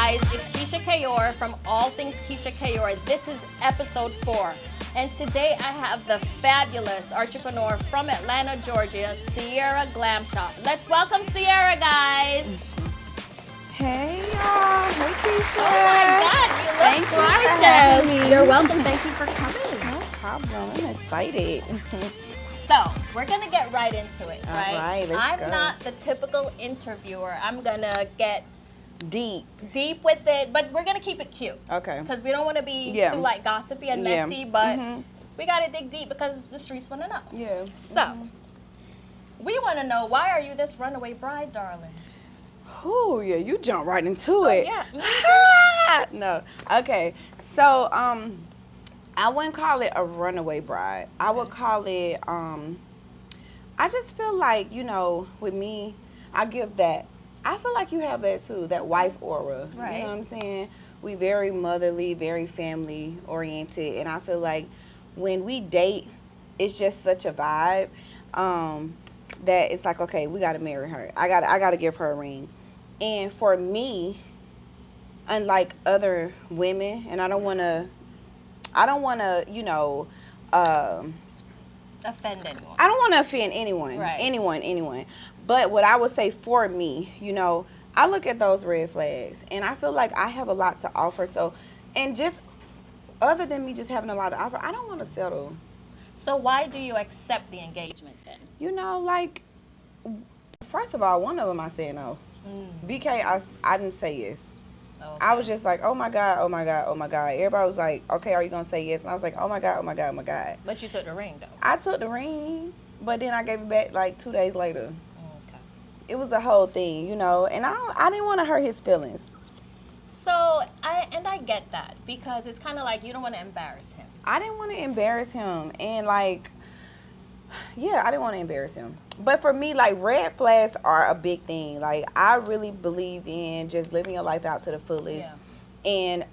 guys, it's Keyshia Kayor from All Things Keyshia Kayor. This is episode 4. And today I have the fabulous entrepreneur from Atlanta, Georgia, Sierra Glamshop. Let's welcome Sierra, guys. Hey, y'all. Hey, Keyshia. Oh my God, you look Thank you for having gorgeous. me. You're welcome. Thank you for coming. No problem. I'm excited. So, we're going to get right into it, All right? right, let's I'm go. not the typical interviewer. I'm going to get Deep. with it, but we're going to keep it cute. Okay. Because we don't want to be too like gossipy and Yeah. messy, but we got to dig deep because the streets want to know. Yeah. So, we want to know, why are you this runaway bride, darling? Oh, yeah. You jump right into it. Yeah. No. Okay. So, I wouldn't call it a runaway bride. I would call it, I just feel like, you know, with me, I give that. I feel like you have that too, that wife aura. Right. You know what I'm saying? We very motherly, very family oriented, and I feel like when we date, it's just such a vibe that it's like, okay, we gotta marry her. I gotta give her a ring. And for me, unlike other women, and I don't wanna, you know, Offend anyone. I don't want to offend anyone, Right. anyone. But what I would say for me, you know, I look at those red flags, and I feel like I have a lot to offer. So, and just other than me just having a lot to offer, I don't want to settle. So why do you accept the engagement then? You know, like, first of all, one of them I said no. BK, I didn't say yes. Okay. I was just like, oh my God. Everybody was like, okay, are you going to say yes? And I was like, oh my God. But you took the ring though. I took the ring, but then I gave it back like 2 days later. Okay. It was a whole thing, you know, and I didn't want to hurt his feelings. So, I get that because it's kind of like you don't want to embarrass him. I didn't want to embarrass him, and like, yeah, I didn't want to embarrass him. But for me, like, red flags are a big thing. Like, I really believe in just living your life out to the fullest. Yeah.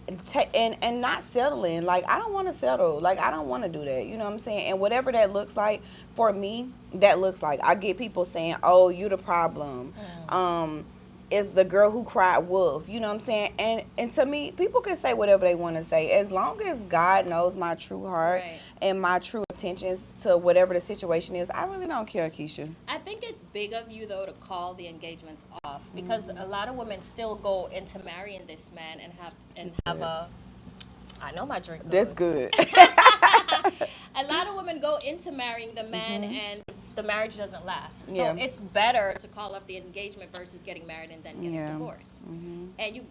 And not settling. Like, I don't want to settle. Like, I don't want to do that. You know what I'm saying? And whatever that looks like, for me, that looks like. I get people saying, oh, you the problem. Is the girl who cried wolf. You know what I'm saying? And to me, people can say whatever they want to say. As long as God knows my true heart and my true intentions to whatever the situation is, I really don't care, Keyshia. I think it's big of you though to call the engagements off because a lot of women still go into marrying this man and have a. I know my drink. That's good. A lot of women go into marrying the man and the marriage doesn't last. So Yeah. it's better to call off the engagement versus getting married and then getting Yeah. divorced. And you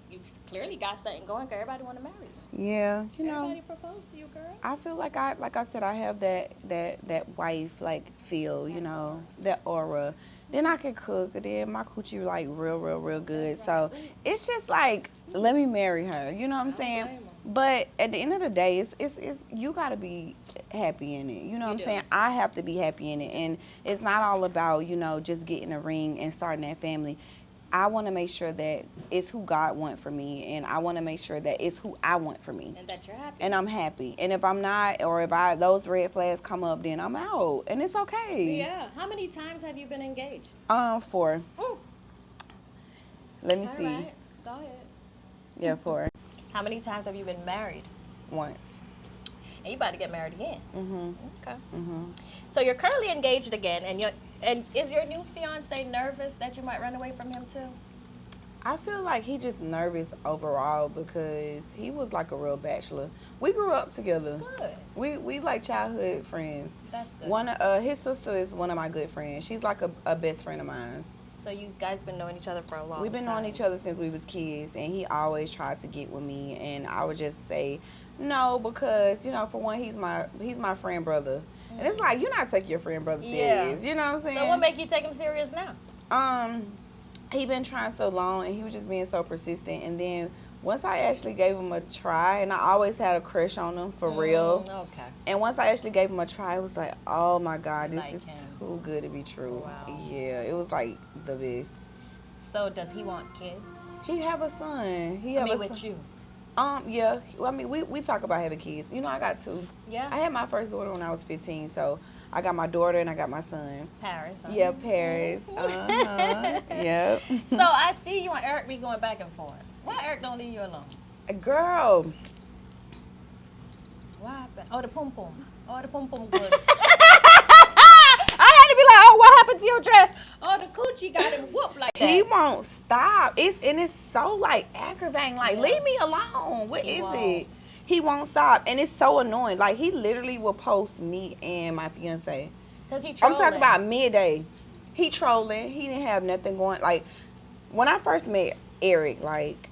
clearly got something going because everybody want to marry you. Yeah, you know. Everybody proposed to you, girl. I feel like I said, I have that wife like feel, you know, that aura. Then I can cook, and then my coochie like real good. So it's just like, let me marry her. You know what I'm saying? blame her. But at the end of the day, it's you gotta be happy in it. You know what I'm do. saying? I have to be happy in it, and it's not all about, you know, just getting a ring and starting that family. I want to make sure that it's who God wants for me, and I want to make sure that it's who I want for me. And that you're happy. And I'm happy. And if I'm not, or if those red flags come up, then I'm out. And it's okay. Yeah. How many times have you been engaged? 4. Ooh. Let me All see. right. Go ahead. Yeah, 4. How many times have you been married? Once. And you about to get married again. Okay. Mm-hmm. So you're currently engaged again, and is your new fiance nervous that you might run away from him too? I feel like he just nervous overall because he was like a real bachelor. We grew up together. Good. We like childhood friends. That's good. His sister is one of my good friends. She's like a best friend of mine. So you guys been knowing each other for a long time. We've been knowing each other since we was kids, and he always tried to get with me, and I would just say no because, you know, for one, he's my friend brother, and it's like, you're not taking your friend brother serious. You know what I'm saying? So what make you take him serious now? He been trying so long, and he was just being so persistent, and then once I actually gave him a try, and I always had a crush on him for real. Okay. And once I actually gave him a try, it was like, oh my God, this Like is him. too good to be true. Wow. Yeah, it was like the best. So does he want kids? He have a son. I mean, with you. Yeah. Well, I mean, we talk about having kids. You know, I got 2. Yeah. I had my first daughter when I was 15, so I got my daughter and I got my son. Paris. Huh? Yeah, Paris. Yep. So I see you and Eric be going back and forth. Why Eric don't leave you alone? Girl. What happened? Oh, the pum pum. Oh, the pum pum good. I had to be like, oh, what happened to your dress? Oh, the coochie got him whooped like that. He won't stop. It's so like aggravating. Like, Yeah. leave me alone. What He is won't. it? He won't stop, and it's so annoying. Like, he literally will post me and my fiance. Cause he I'm trolling. talking about midday. He trolling. He didn't have nothing going. Like, when I first met Eric, like,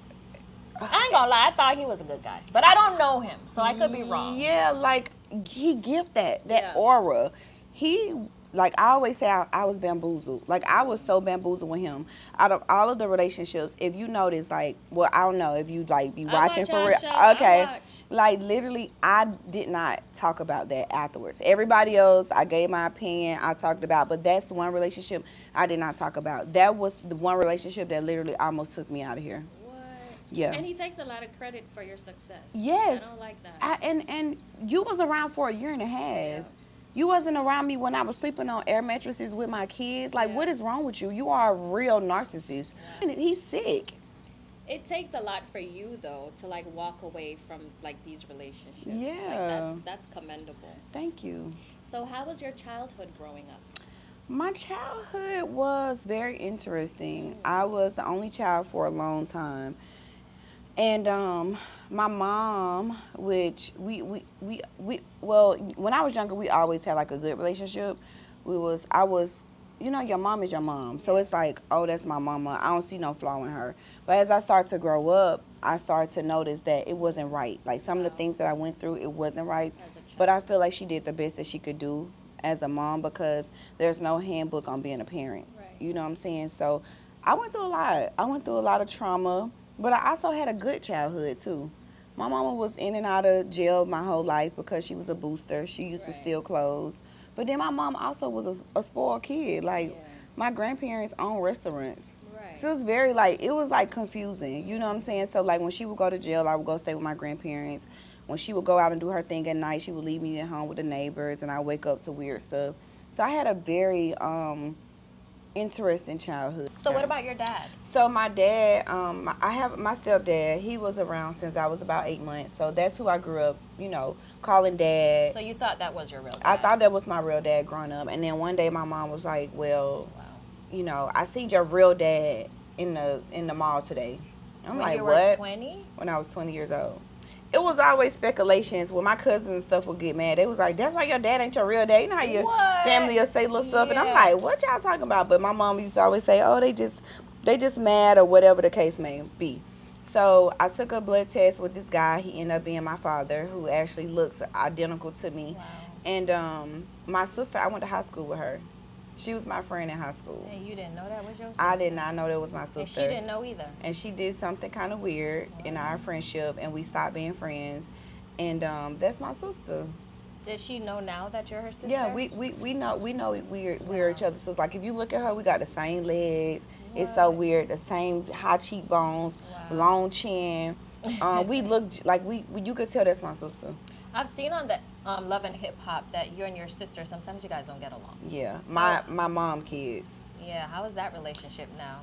I ain't gonna lie, I thought he was a good guy, but I don't know him, so I could be wrong. yeah, like, he gift that Yeah. aura. He, like, I always say I was bamboozled. Like, I was so bamboozled with him. Out of all of the relationships, if you notice, like, well, I don't know if you, like, be watching watch for our real. show, I Okay. watch. Like, literally, I did not talk about that afterwards. Everybody else, I gave my opinion, I talked about, but that's one relationship I did not talk about. That was the one relationship that literally almost took me out of here. What? Yeah. And he takes a lot of credit for your success. Yes. I don't like that. And you was around for a year and a half. Yeah. You wasn't around me when I was sleeping on air mattresses with my kids. Like, Yeah. what is wrong with you? You are a real narcissist. Yeah. And he's sick. It takes a lot for you though to like walk away from like these relationships. Yeah. Like that's commendable. Thank you. So how was your childhood growing up? My childhood was very interesting. I was the only child for a long time. And my mom, which well, when I was younger, we always had like a good relationship. I was, you know, your mom is your mom. So it's like, oh, that's my mama. I don't see no flaw in her. But as I started to grow up, I started to notice that it wasn't right. Like some of the things that I went through, it wasn't right. As a child. But I feel like she did the best that she could do as a mom because there's no handbook on being a parent. Right. You know what I'm saying? So I went through a lot. I went through a lot of trauma, but I also had a good childhood too. My mama was in and out of jail my whole life because she was a booster. She used to Right. steal clothes. But then my mom also was a spoiled kid. Like, Yeah. my grandparents owned restaurants. Right. So it was very, like, it was, like, confusing. You know what I'm saying? So, like, when she would go to jail, I would go stay with my grandparents. When she would go out and do her thing at night, she would leave me at home with the neighbors, and I wake up to weird stuff. So I had a very interesting childhood. So what about your dad? So my dad, I have my stepdad. He was around since I was about 8 months. So that's who I grew up, you know, calling dad. So you thought that was your real dad? I thought that was my real dad growing up. And then one day my mom was like, well, Wow. you know, I seen your real dad in the mall today. I'm When like, you what? were 20? When I was 20 years old. It was always speculations. When my cousins and stuff would get mad, they was like, that's why your dad ain't your real dad. You know how your What? family will say little stuff. And I'm Yeah. like, what y'all talking about? But my mom used to always say, oh, they just mad or whatever the case may be. So I took a blood test with this guy. He ended up being my father, who actually looks identical to me. Wow. And my sister, I went to high school with her. She was my friend in high school. And you didn't know that was your sister? I did not know that was my sister. And she didn't know either? And she did something kind of weird in our friendship, and we stopped being friends. And that's my sister. Does she know now that you're her sister? Yeah, we know we're each other's sisters. Like if you look at her, we got the same legs. It's so weird. The same high cheekbones, Wow. long chin. We look like you could tell that's my sister. I've seen on the Love and Hip Hop that you and your sister, sometimes you guys don't get along. Yeah, my mom kids. Yeah, how is that relationship now?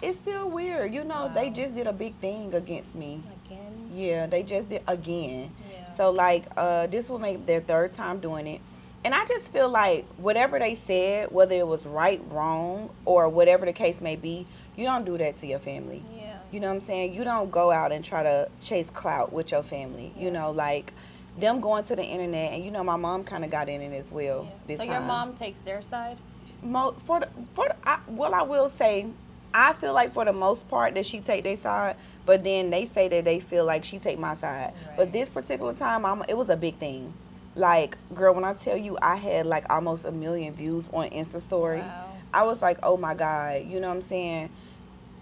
It's still weird. You know, Wow. they just did a big thing against me. Again? Yeah, they just did again. Yeah. So like this will make their third time doing it. And I just feel like whatever they said, whether it was right, wrong, or whatever the case may be, you don't do that to your family. Yeah. You know what I'm saying? You don't go out and try to chase clout with your family. You know, like them going to the internet, and you know my mom kind of got in it as well. Yeah. This So time. your mom takes their side? I will say, I feel like for the most part that she take their side, but then they say that they feel like she take my side. Right. But this particular time, it was a big thing. Like, girl, when I tell you I had like almost 1 million views on Insta story, Wow. I was like, oh my God, you know what I'm saying?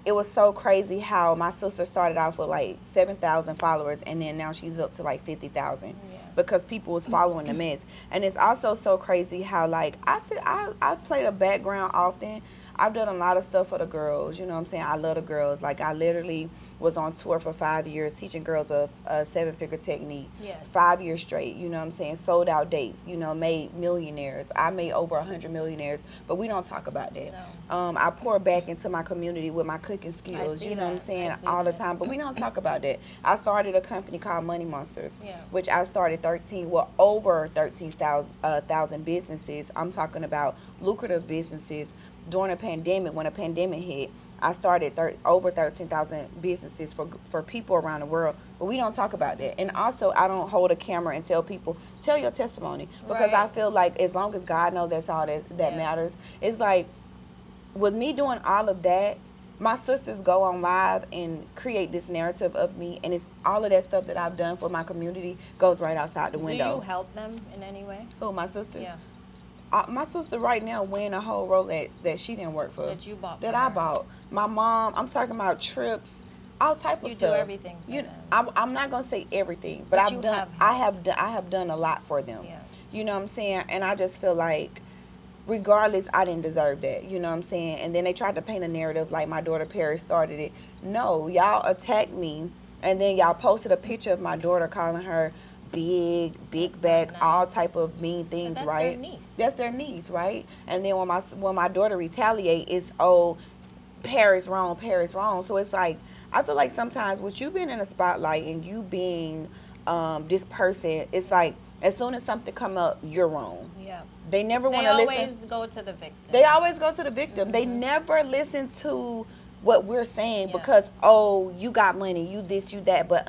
It was so crazy how my sister started off with like 7,000 followers, and then now she's up to like 50,000 Yeah. because people was following the mess. And it's also so crazy how like I played a background often. I've done a lot of stuff for the girls. You know what I'm saying? I love the girls. Like, I literally was on tour for 5 years teaching girls a 7-figure technique. Yes. 5 years straight. You know what I'm saying? Sold out dates. You know, made millionaires. I made over 100 millionaires, but we don't talk about that. No. I pour back into my community with my cooking skills. see You know what I'm that. saying? I see All the that. time, but we don't talk about that. I started a company called Money Monsters, Yeah. which I started over 13,000 businesses. I'm talking about lucrative businesses during a pandemic. When a pandemic hit, I started over 13,000 businesses for people around the world, but we don't talk about that. And also, I don't hold a camera and tell people, tell your testimony, because I Right. feel like as long as God knows, that's all that Yeah. matters. It's like, with me doing all of that, my sisters go on live and create this narrative of me, and it's all of that stuff that I've done for my community goes right outside the window. Do you help them in any way? Who, my sisters? Yeah. My sister right now wearing a whole Rolex that she didn't work for. That you bought. That for I her. bought. My mom, I'm talking about trips, all type of You stuff. do everything for them. I'm not gonna say everything, But but you I've done. have I have done a lot for them. Yeah. You know what I'm saying? And I just feel like, regardless, I didn't deserve that. You know what I'm saying? And then they tried to paint a narrative like my daughter Paris started it. No, y'all attacked me, and then y'all posted a picture of my daughter calling her big That's back, not all nice. type of mean things, But that's right? their niece. That's their niece, right? And then when my daughter retaliate, it's, oh, Paris wrong. So it's like, I feel like sometimes with you being in a spotlight and you being this person, it's like as soon as something come up, you're wrong. Yeah. They never want They to always listen. go to the victim. They always go to the victim. They Mhm. never listen to what we're saying, Yeah. because, oh, you got money, you this, you that. But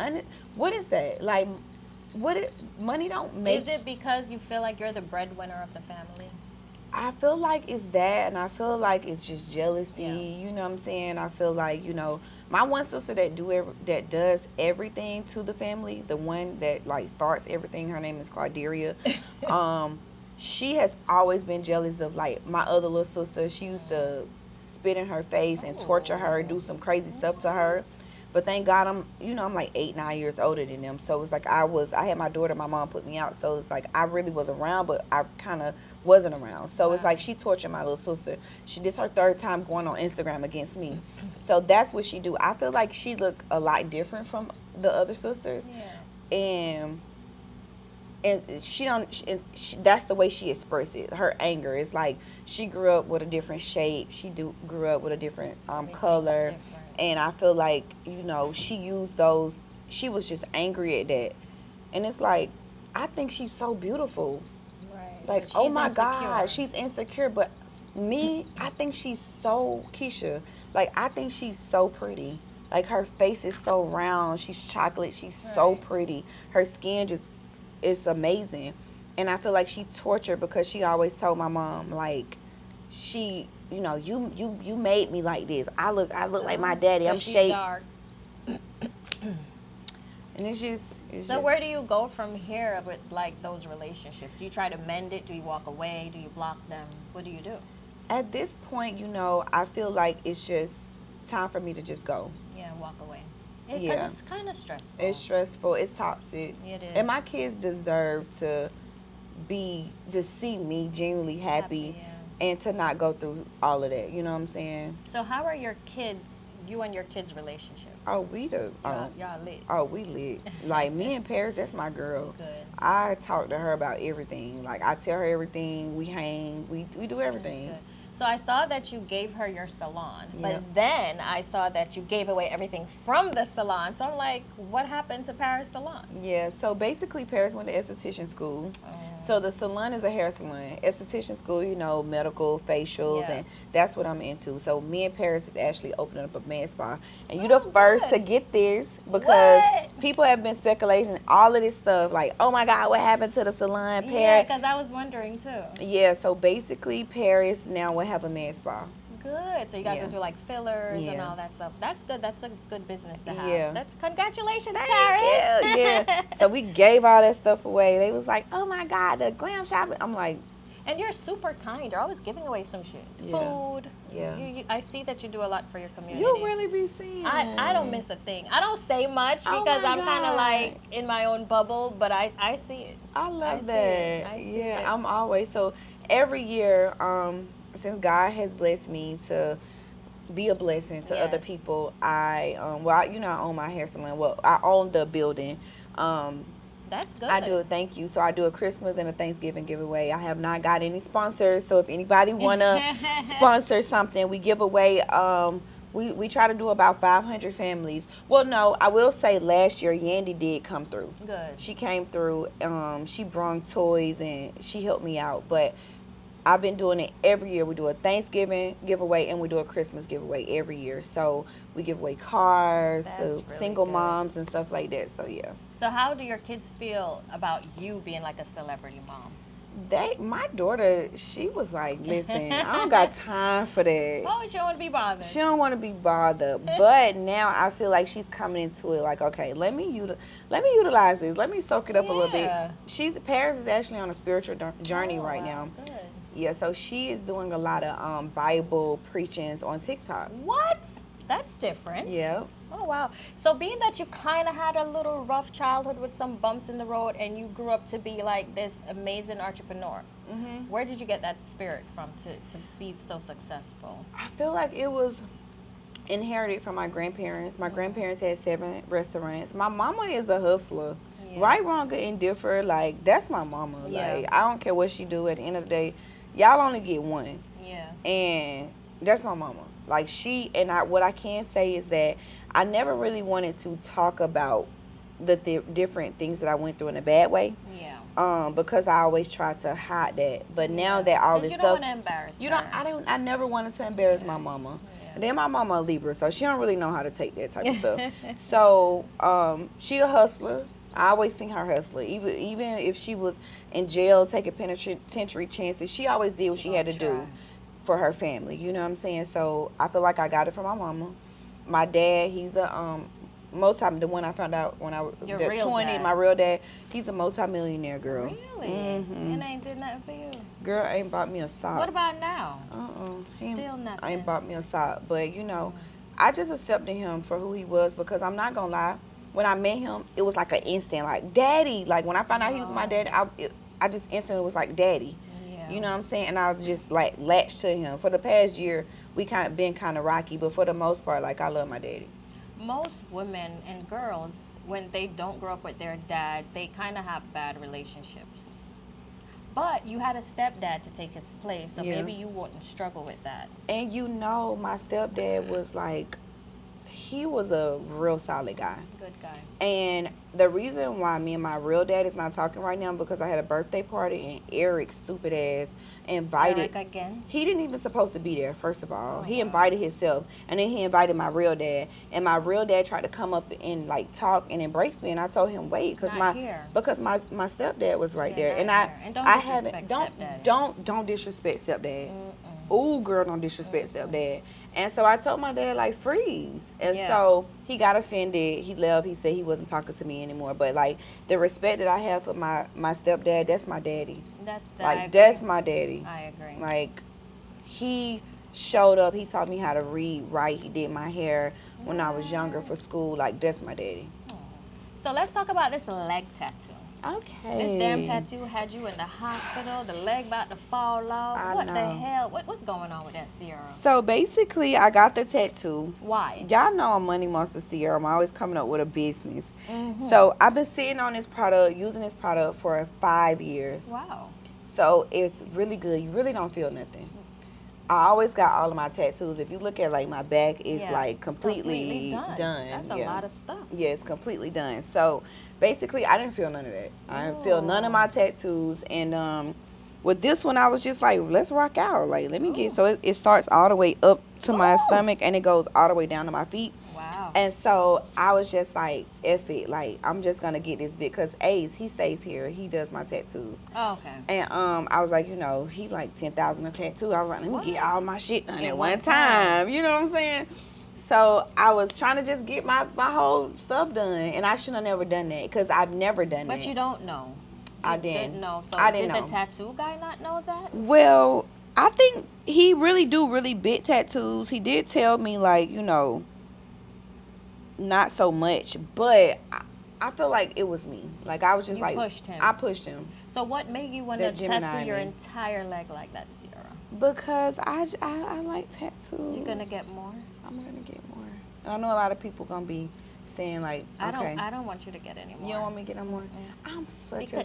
what is that? Like, money don't make. Is it because you feel like you're the breadwinner of the family? I feel like it's that, and I feel like it's just jealousy. Yeah. You know what I'm saying? I feel like, my one sister that does everything to the family, the one that like starts everything. Her name is Clauderia. She has always been jealous of like my other little sister. She used to spit in her face and torture her, do some crazy stuff to her. But thank God I'm like 8, 9 years older than them. So it's like I had my daughter, my mom put me out. So it's like I really was around, but I kind of wasn't around. So it's like she tortured my little sister. This her 3rd time going on Instagram against me. So that's what she do. I feel like she look a lot different from the other sisters. Yeah. And that's the way she expresses it. Her anger is like she grew up with a different shape. Grew up with a different color. Different. And I feel like, she used those. She was just angry at that. And it's like, I think she's so beautiful. Right. Like, But oh she's my insecure. God, she's insecure. But me, I think she's so, Keyshia, like, I think she's so pretty. Like, her face is so round. She's chocolate. She's so Right. pretty. Her skin it's amazing. And I feel like she tortured because she always told my mom, like, you made me like this. I look like my daddy. I'm She's shaped. dark. And it's just. So where do you go from here with like those relationships? Do you try to mend it? Do you walk away? Do you block them? What do you do? At this point, I feel like it's just time for me to just go. Yeah, walk away. Because Yeah. it's kind of stressful. It's stressful. It's toxic. It is. And my kids deserve to see me genuinely happy, yeah. and to not go through all of that. You know what I'm saying? So how are you and your kids' relationship? Oh, we Y'all lit. Oh, we lit. Like, me and Paris, that's my girl. Good. I talk to her about everything. Like, I tell her everything. We hang. We do everything. Good. So I saw that you gave her your salon, Yeah. but then I saw that you gave away everything from the salon. So I'm like, what happened to Paris Salon? Yeah, so basically Paris went to esthetician school. So the salon is a hair salon. Esthetician school, medical, facials, Yeah. and that's what I'm into. So me and Paris is actually opening up a med spa. And you're the first good. to get this, because What? people have been speculating all of this stuff. Like, oh my God, what happened to the salon, Yeah, Paris? because I was wondering too. Yeah, so basically Paris now will have a med spa. Good. So you guys Yeah. will do like fillers and Yeah. all that stuff. That's good. That's a good business to have. Yeah. That's congratulations, Thank Paris. you. Yeah. So we gave all that stuff away. They was like, oh my God, the glam shop. I'm like, And you're super kind. You're always giving away some shit. Yeah. Food. Yeah. I see that you do a lot for your community. you really be seeing. I don't miss a thing. I don't say much Oh because my I'm kind of God. like in my own bubble, but I see it. I love see that. it. I see Yeah, it. I'm always, so every year, since God has blessed me to be a blessing to other Yes. people, I own my hair salon. Well, I own the building. That's good. I do a thank you. So I do a Christmas and a Thanksgiving giveaway. I have not got any sponsors. So if anybody wanna sponsor something, we give away. We try to do about 500 families. Well, no, I will say last year Yandy did come through. Good. She came through. She brought toys and she helped me out. But I've been doing it every year. We do a Thanksgiving giveaway and we do a Christmas giveaway every year. So we give away cars That's to really single good. moms and stuff like that. So yeah. So how do your kids feel about you being like a celebrity mom? My daughter, she was like, listen, I don't got time for that. Oh, she don't want to be bothered. She don't want to be bothered. But now I feel like she's coming into it like, okay, let me utilize this. Let me soak it up a little bit. Paris is actually on a spiritual journey right now. Good. Yeah, so she is doing a lot of Bible preachings on TikTok. What? That's different. Yeah. Oh, wow. So being that you kind of had a little rough childhood with some bumps in the road and you grew up to be like this amazing entrepreneur, where did you get that spirit from to be so successful? I feel like it was inherited from my grandparents. My grandparents had 7 restaurants. My mama is a hustler. Yeah. Right, wrong, good, indifferent. Like, that's my mama. Yeah. Like, I don't care what she do. At the end of the day, y'all only get one. Yeah. And that's my mama. Like, what I can say is that I never really wanted to talk about the different things that I went through in a bad way. Yeah. Because I always tried to hide that. But now that all this you stuff, don't want to embarrass her. I never wanted to embarrass my mama. Yeah. And then my mama a Libra, so she don't really know how to take that type of stuff. So, she a hustler. I always seen her hustler. Even if she was in jail taking penitentiary chances, she always did what she had to do for her family. You know what I'm saying? So I feel like I got it from my mama. My dad, he's a the one I found out when I was 20, dad. my real dad, he's a multi-millionaire, girl. Really? Mm-hmm. And ain't did nothing for you? Girl, ain't bought me a sock. What about now? Still nothing. I ain't bought me a sock. But, I just accepted him for who he was because I'm not going to lie. When I met him, it was like an instant, like, daddy. Like, when I found out he was my daddy, I just instantly was like, daddy. Yeah. You know what I'm saying? And I was just, like, latched to him. For the past year, we been kind of rocky. But for the most part, like, I love my daddy. Most women and girls, when they don't grow up with their dad, they kind of have bad relationships. But you had a stepdad to take his place, so maybe you wouldn't struggle with that. And my stepdad was like, he was a real solid guy. Good guy. And the reason why me and my real dad is not talking right now because I had a birthday party and Eric, stupid ass, invited. Eric again? He didn't even supposed to be there, first of all. He invited himself. And then he invited my real dad. And my real dad tried to come up and like talk and embrace me. And I told him, wait, because my stepdad was right there. And don't disrespect stepdad. Ooh, girl, don't disrespect stepdad. And so I told my dad, like, freeze. And so he got offended. He left. He said he wasn't talking to me anymore. But, like, the respect that I have for my stepdad, that's my daddy. That's my daddy. I agree. Like, he showed up. He taught me how to read, write. He did my hair when I was younger for school. Like, that's my daddy. So let's talk about this leg tattoo. Okay. This damn tattoo had you in the hospital, the leg about to fall off. What the hell? What's going on with that, Sierra? So basically, I got the tattoo. Why? Y'all know I'm Money Monster Sierra. I'm always coming up with a business. So I've been sitting on this product, using this product for 5 years. Wow. So it's really good. You really don't feel nothing. I always got all of my tattoos. If you look at like my back, it's like completely done. That's a lot of stuff. Yeah, it's completely done. So basically, I didn't feel none of that. I didn't feel none of my tattoos. And with this one, I was just like, let's rock out. Like, let me get. So it starts all the way up to my stomach and it goes all the way down to my feet. Wow. And so I was just like, F it. Like, I'm just going to get this bit. Because Ace, he stays here. He does my tattoos. Oh, okay. And I was like, he like 10,000 a tattoo. I was like, let me get all my shit done at one time. You know what I'm saying? So I was trying to just get my whole stuff done. And I should have never done that. Because I've never done that. But you don't know. I didn't know. So I didn't did know. the tattoo guy not know that? Well, I think he really do really big tattoos. He did tell me, like, not so much, but I feel like it was me. Like, I was just pushed him. I pushed him. So what made you want to tattoo your entire leg like that, Sierra? Because I like tattoos. You're gonna get more. I'm gonna get more. And I know a lot of people gonna be saying like, okay. I don't want you to get any more. You don't want me to get no more? I'm such a...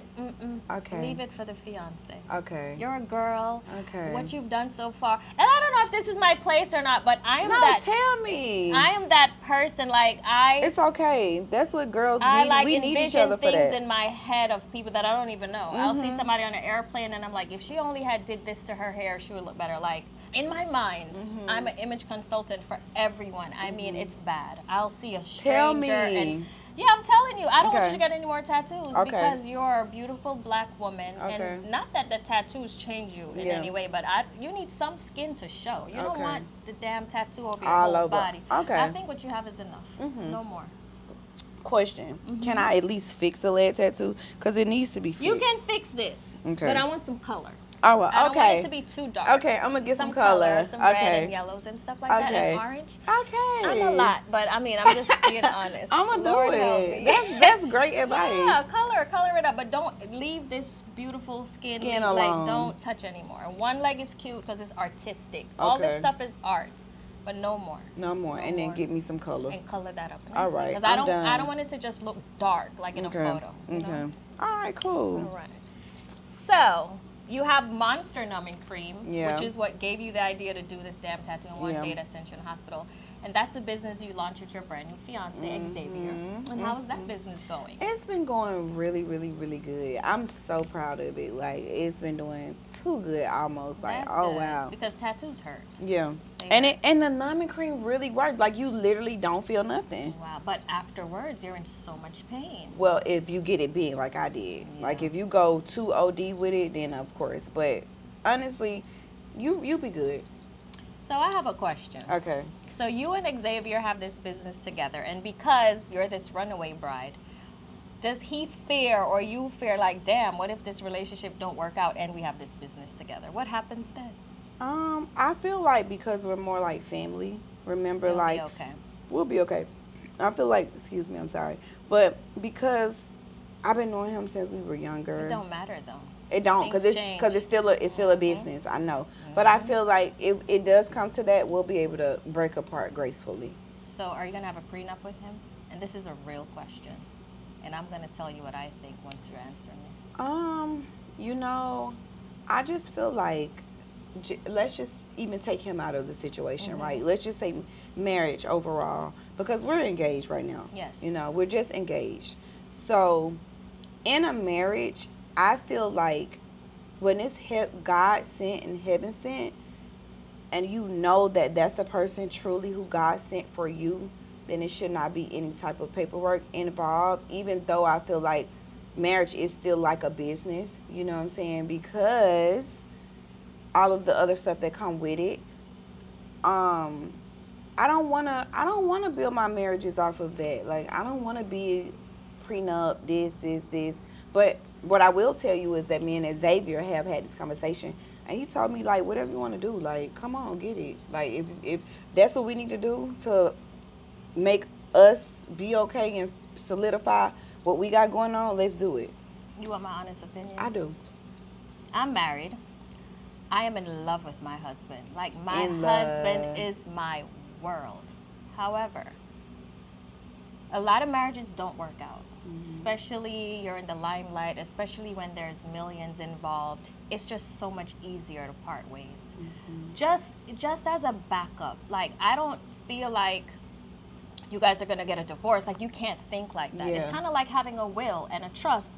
Okay. Leave it for the fiance. Okay. You're a girl. Okay. What you've done so far. And I don't know if this is my place or not, but I am tell me. I am that person, like It's okay. That's what girls I need. like We need each other for that. things in my head of people that I don't even know. I'll see somebody on an airplane and I'm like, if she only had did this to her hair, she would look better. Like, in my mind, I'm an image consultant for everyone. I mean, it's bad. I'll see a stranger Tell me. and yeah, I'm telling you, I don't want you to get any more tattoos Okay. because you're a beautiful black woman. Okay. And not that the tattoos change you in any way, but you need some skin to show. You don't want the damn tattoo over your all whole over. body. Okay. I think what you have is enough. No more. Question. Can I at least fix a leg tattoo? Because it needs to be fixed. You can fix this, Okay. but I want some color. Oh, well, I don't want okay. it to be too dark. Okay, I'm going to get some color. Some red and yellows and stuff like that, and orange. Okay. I'm a lot, but I mean, I'm just being honest. I'm going to Lord do help it. me. That's great advice. Yeah, color it up, but don't leave this beautiful skin alone. Like, don't touch anymore. One leg is cute because it's artistic. All this stuff is art, but no more. No more. And then get me some color. And color that up. All right, Because I'm done. I don't want it to just look dark like in a photo. You know? All right, cool. All right. So, you have Monster Numbing Cream, Yeah. which is what gave you the idea to do this damn tattoo in one day that sent you in the hospital. And that's a business you launched with your brand new fiance, Xavier. And how is that business going? It's been going really, really, really good. I'm so proud of it. Like, it's been doing too good almost. Like, That's oh, good, wow. Because tattoos hurt. Yeah. They And the numbing cream really worked. Like, you literally don't feel nothing. Wow. But afterwards, you're in so much pain. Well, if you get it big like I did. Like, if you go too OD with it, then of course. But honestly, you be good. So I have a question. Okay. So you and Xavier have this business together, and because you're this runaway bride, does he fear or you fear like, damn, what if this relationship don't work out and we have this business together? What happens then? I feel like because we're more like family, remember, We'll like, be okay. we'll be okay. I feel like, excuse me, I'm sorry. But because I've been knowing him since we were younger. It don't matter though. It don't, because it's still a business. I know, but I feel like if it does come to that, we'll be able to break apart gracefully. So are you gonna have a prenup with him? And this is a real question, and I'm gonna tell you what I think once you answer me. You know, I just feel like let's just even take him out of the situation, right? Let's just say marriage overall, because we're engaged right now. Yes. You know, we're just engaged. So, in a marriage, I feel like when it's God sent and heaven sent, and you know that that's the person truly who God sent for you, then it should not be any type of paperwork involved, even though I feel like marriage is still like a business, you know what I'm saying? Because all of the other stuff that come with it, I don't wanna build my marriages off of that. Like, I don't wanna be prenup, this. But what I will tell you is that me and Xavier have had this conversation, and he told me, like, whatever you want to do, like, come on, get it. Like, if that's what we need to do to make us be okay and solidify what we got going on, let's do it. You want my honest opinion? I do. I'm married. I am in love with my husband. Like, my In husband love. is my world. However, a lot of marriages don't work out. Especially you're in the limelight, especially when there's millions involved. It's just so much easier to part ways. Just as a backup. Like, I don't feel like you guys are gonna get a divorce. Like, you can't think like that. It's Yeah. kind of like having a will and a trust.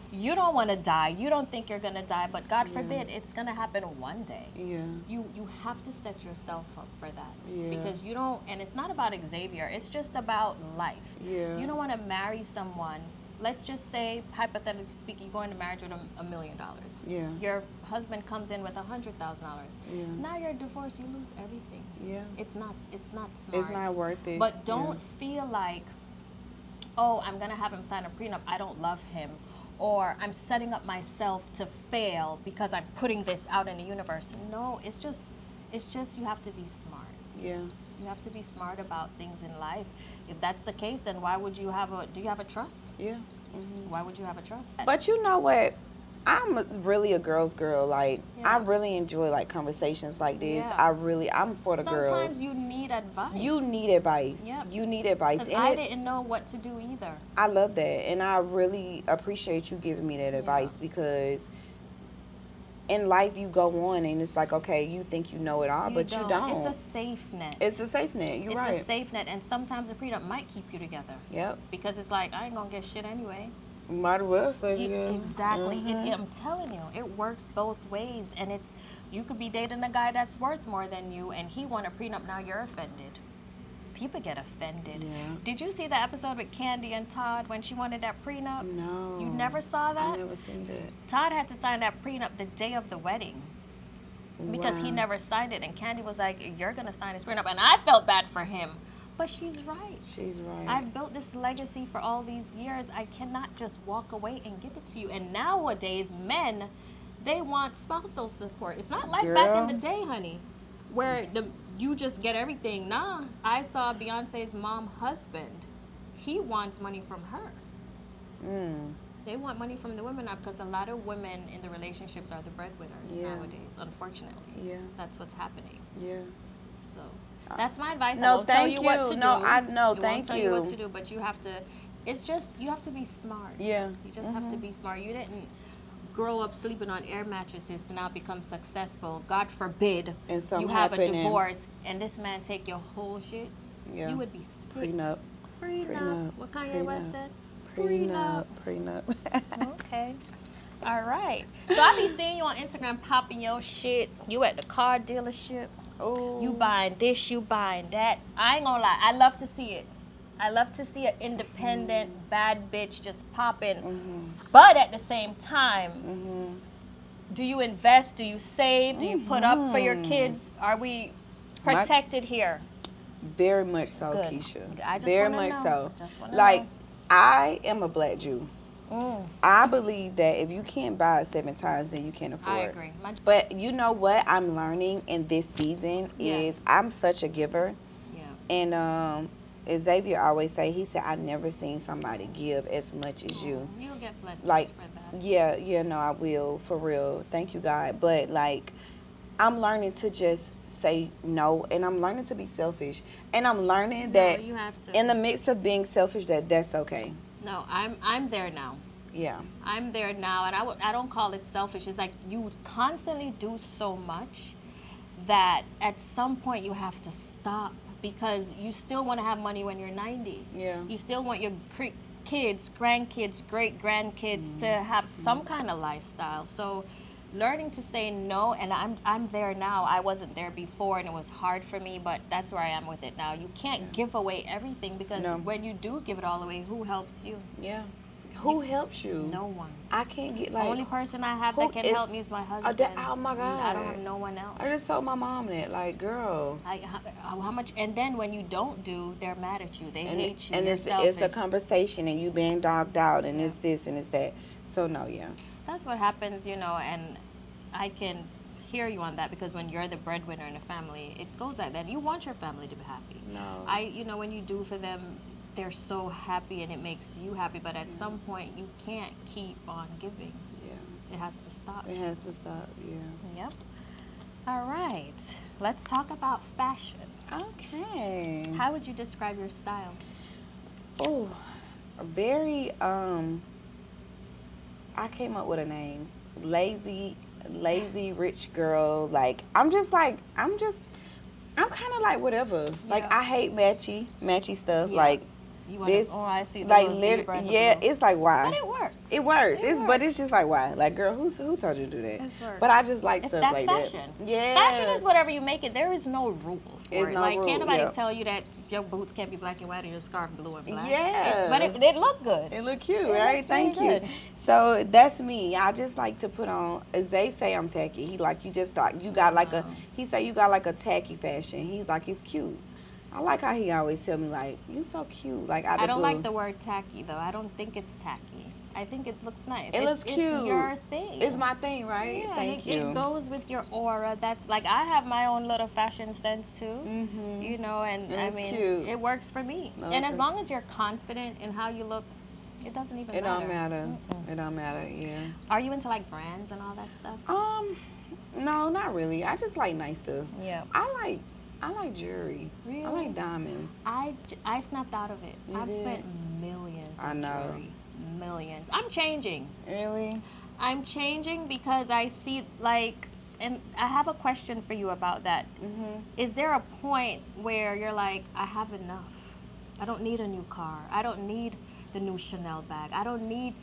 You don't want to die. You don't think you're gonna die, but God forbid, it's gonna happen one day. Yeah. You have to set yourself up for that. Yeah. Because you don't, and it's not about Xavier, it's just about life. Yeah. You don't want to marry someone, let's just say, hypothetically speaking, you're going to marriage with $1 million. Yeah. Your husband comes in with $100,000. Yeah. Now you're divorced, you lose everything. Yeah. It's not smart. It's not worth it. But don't feel like, oh, I'm gonna have him sign a prenup, I don't love him. Or I'm setting up myself to fail because I'm putting this out in the universe. No, it's just you have to be smart. Yeah. You have to be smart about things in life. If that's the case, then why would you have do you have a trust? Yeah. Why would you have a trust? But you know what? really a girl's girl. Like, Yeah. I really enjoy, like, conversations like this. Yeah. I'm for the girls. Sometimes you need advice. You need advice. Yep. You need advice. Because And I didn't know what to do either. I love that. And I really appreciate you giving me that advice because in life you go on and it's like, okay, you think you know it all, but you don't. It's a safe net. It's a safe net. You're right. It's a safe net. And sometimes a prenup might keep you together. Yep. Because it's like, I ain't going to get shit anyway. Might as well stay together. Exactly. I'm telling you, it works both ways. And it's, you could be dating a guy that's worth more than you and he want a prenup, now you're offended. People get offended. Yeah. Did you see the episode with Candy and Todd when she wanted that prenup? No. You never saw that? I never seen that. Todd had to sign that prenup the day of the wedding because he Wow. never signed it. And Candy was like, you're going to sign this prenup. And I felt bad for him. But she's right. She's right. I've built this legacy for all these years. I cannot just walk away and give it to you. And nowadays, men, they want spousal support. It's not like back in the day, honey, where you just get everything. Nah, I saw Beyonce's mom husband. He wants money from her. They want money from the women now because a lot of women in the relationships are the breadwinners nowadays, unfortunately. Yeah. That's what's happening. Yeah. So that's my advice. No, I won't tell thank you what you. to No, do. I no, It thank won't tell you. you what to do, but you have to. It's just you have to be smart. Yeah. You just have to be smart. You didn't grow up sleeping on air mattresses to now become successful. God forbid And something you have a happen and- divorce and this man take your whole shit. Yeah. You would be sick. Prenup. Prenup. What Kanye West said? Prenup. Okay. All right. So I be seeing you on Instagram popping your shit. You at the car dealership. Oh. You buying this, you buying that. I ain't gonna lie. I love to see it. I love to see an independent bad bitch just popping. But at the same time, do you invest? Do you save? Do you put up for your kids? Are we protected here? Very much so, Good. Keisha. I just Very wanna much know. so. Just wanna Like, know. I am a black Jew. Mm, I believe that if you can't buy it 7 times, then you can't afford I it. agree. But you know what I'm learning in this season Yes. is I'm such a giver. Yeah. And Xavier always say, he said, I've never seen somebody give as much as you. You'll get blessings Like, for that. yeah, no, I will, for real. Thank you, God. But, like, I'm learning to just say no, and I'm learning to be selfish. And I'm learning that you have to. in the midst of being selfish, that's okay. No, I'm there now. Yeah. I'm there now, and I don't call it selfish. It's like you constantly do so much that at some point you have to stop because you still want to have money when you're 90. Yeah. You still want your kids, grandkids, great grandkids to have some kind of lifestyle. So learning to say no, and I'm there now. I wasn't there before, and it was hard for me, but that's where I am with it now. You can't give away everything because when you do give it all away, who helps you? Yeah. Who helps you? No one. I can't get The only person I have that can help me is my husband. Oh my God. I don't have no one else. I just told my mom that, like, girl. Like how much? And then when you don't do, they're mad at you. They hate you. And You're it's selfish. a conversation, and you being dogged out, and it's this and it's that. So no, yeah. That's what happens, and I can hear you on that because when you're the breadwinner in a family, it goes like that. You want your family to be happy. No. When you do for them, they're so happy and it makes you happy. But at some point, you can't keep on giving. Yeah. It has to stop. It has to stop. Yeah. Yep. All right. Let's talk about fashion. Okay. How would you describe your style? Oh, very. I came up with a name. Lazy rich girl. Like I'm kind of like whatever. Like I hate matchy stuff. Yeah. Like You want this. I see. The Like little zebra and the yeah, blue. it's like why? But it works. It works. It But it's just like why? Like girl, who told you to do that? It's work. But I just like It's- stuff that's like fashion. that. Yeah. Fashion is whatever you make it. There is no rule for It's it. no Like rule, can't nobody yeah. tell you that your boots can't be black and white and your scarf blue and black. Yeah. But it looked good. It look cute, It right? looks really Thank you. good. So that's me. I just like to put on, as they say, I'm tacky. He like you just like you got like he say you got like a tacky fashion. He's like it's cute. I like how he always tell me like you so cute. Like I don't like the word tacky though. I don't think it's tacky. I think it looks nice. It looks cute. It's your thing. It's my thing, right? Yeah, Thank and you. it goes with your aura. That's like I have my own little fashion sense too. Mhm. And I It's mean cute. it works for me. No, and it's as long as you're confident in how you look, It doesn't even It matter. don't matter. It don't matter. Yeah. Are you into like brands and all that stuff? No, not really. I just like nice stuff. Yeah. I like jewelry. Really? I like diamonds. I snapped out of it. I've spent millions on jewelry. Millions. I'm changing. Really? I'm changing because I see like, and I have a question for you about that. Is there a point where you're like, I have enough? I don't need a new car. I don't need the new Chanel bag. I don't need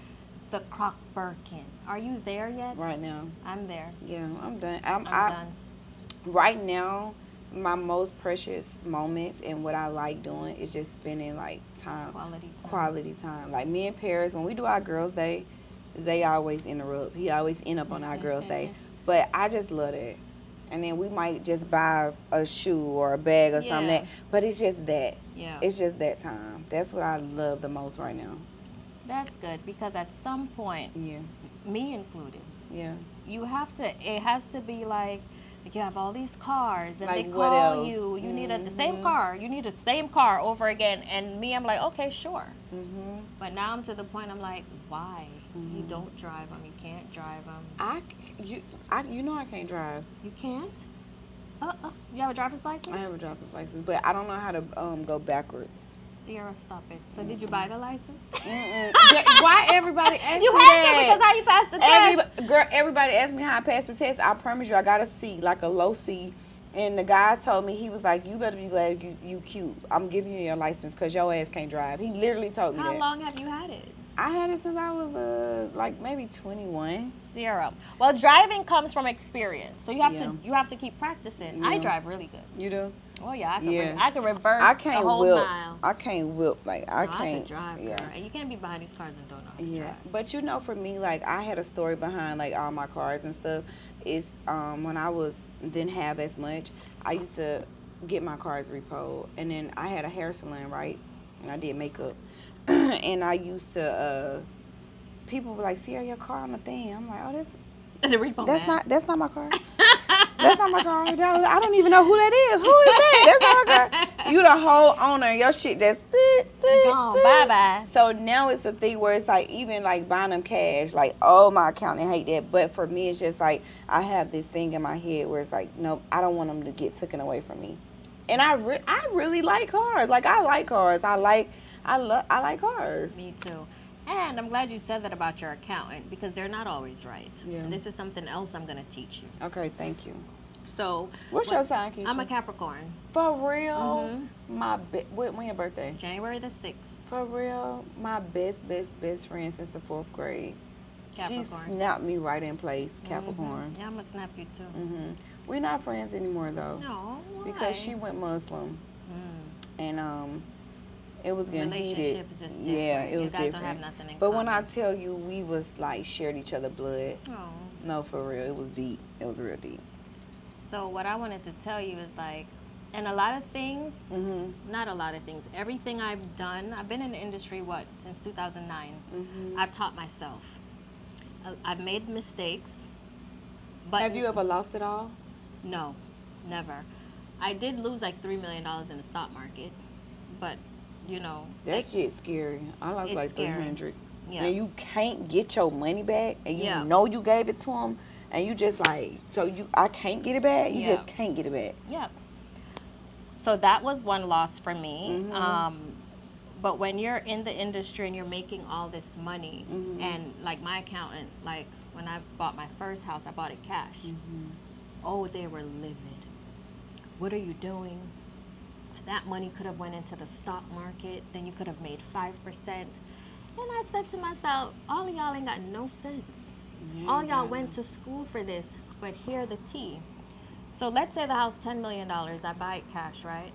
the Croc Birkin. Are you there yet? Right now. I'm there. Yeah, I'm done. I'm done. Right now, my most precious moments and what I like doing is just spending like time. Quality time. Like me and Paris, when we do our girls' day, they always interrupt. He always end up on our girls' day. But I just love that. And then we might just buy a shoe or a bag or something. But it's just that. Yeah. It's just that time. That's what I love the most right now. That's good because at some point, me included, you have to, it has to be like you have all these cars and like they call you need the same car, you need the same car over again. And me, I'm like, okay, sure. But now I'm to the point, I'm like, why? You don't drive them, you can't drive them. You know I can't drive. You can't? You have a driver's license? I have a driver's license, but I don't know how to go backwards. Sierra, stop it. So did you buy the license? Why everybody asks me You had to because how you passed the test. Everybody asked me how I passed the test. I promise you I got a C, like a low C. And the guy told me, he was like, you better be glad you cute. I'm giving you your license because your ass can't drive. He literally told me that. How long have you had it? I had it since I was like maybe 21. Zero. Well, driving comes from experience, so you have to keep practicing. I drive really good. You do? Oh yeah, I can reverse the whole mile. I can't whip like I can't. I can drive, girl. And you can't be behind these cars and don't know how to drive. But you know, for me, like I had a story behind like all my cars and stuff. Is when I didn't have as much, I used to get my cars repoed, and then I had a hair salon, right? And I did makeup. And I used to, people were like, "See your car on the thing." I'm like, "Oh, that's not my car. That's not my car. I don't even know who that is. Who is that? That's not my car. You the whole owner. Your shit that's gone. Bye bye." So now it's a thing where it's like even like buying them cash. Like, oh, my accountant hate that. But for me, it's just like I have this thing in my head where it's like, nope, I don't want them to get taken away from me. And I really like cars. Like I like cars. I like cars. Me too. And I'm glad you said that about your accountant because they're not always right. Yeah. And this is something else I'm going to teach you. Okay, thank you. So, what's your sign, Keyshia? I'm a Capricorn. For real? When your birthday? January the 6th. For real? My best friend since the 4th grade. Capricorn. She snapped me right in place, Capricorn. Yeah, I'm going to snap you too. We're not friends anymore though. No, why? Because she went Muslim. And it was getting heated. Relationship is just different. Yeah, it was different. You guys don't have nothing in But common. when I tell you, we was like shared each other blood. Oh. No, for real. It was deep. It was real deep. So what I wanted to tell you is like, and a lot of things, not a lot of things, everything I've done, I've been in the industry, since 2009. I've taught myself. I've made mistakes. But have you ever lost it all? No, never. I did lose like $3 million in the stock market, but you know. That shit's scary. I lost like 300. Yeah. And you can't get your money back, and you know you gave it to them, and you just like, I can't get it back. You just can't get it back. Yeah. So that was one loss for me. But when you're in the industry and you're making all this money, and like my accountant, like when I bought my first house, I bought it cash. Oh, they were livid. What are you doing? That money could have went into the stock market. Then you could have made 5%. And I said to myself, all of y'all ain't got no sense. All y'all went to school for this, but hear the tea. So let's say the house $10 million. I buy it cash, right?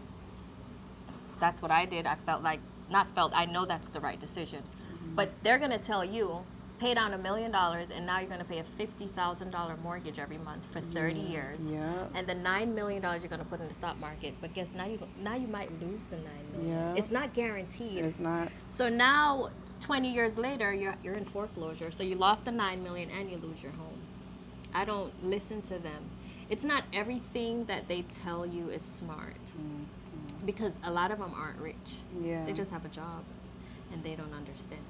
That's what I did. I know that's the right decision. But they're going to tell you, pay down $1 million, and now you're going to pay a $50,000 mortgage every month for 30 years. Yeah. And the $9 million you're going to put in the stock market. But guess now you might lose the $9 million. Yeah. It's not guaranteed. It's not. So now, 20 years later, you're in foreclosure. So you lost the $9 million and you lose your home. I don't listen to them. It's not everything that they tell you is smart. Because a lot of them aren't rich. Yeah. They just have a job and they don't understand.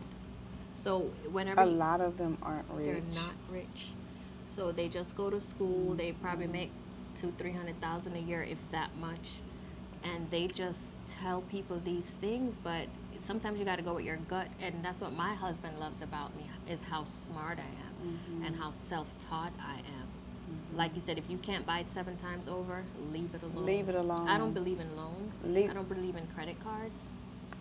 So whenever a lot of them aren't rich. they're not rich, so they just go to school. They probably make 200,000-300,000 a year, if that much, and they just tell people these things. But sometimes you got to go with your gut, and that's what my husband loves about me, is how smart I am and how self-taught I am. Like you said, if you can't buy it 7 times over, leave it alone. Leave it alone. I don't believe in loans. I don't believe in credit cards.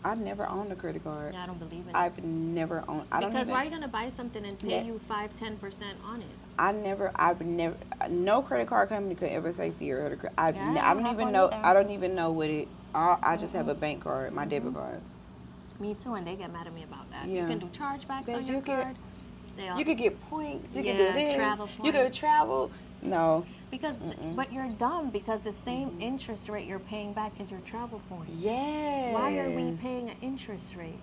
I've never owned a credit card. Yeah, I don't believe in it. I've never owned. Because why are you gonna buy something and pay you 5-10% on it? I've never. No credit card company could ever say Sierra. I don't even know. I don't even know what it. I just have a bank card, my debit card. Me too, and they get mad at me about that. Yeah. You can do chargebacks on your card. You could get points. You Yeah, can do this. travel You could points. travel. No. Because, but you're dumb, because the same interest rate you're paying back is your travel points. Yes. Why are we paying an interest rate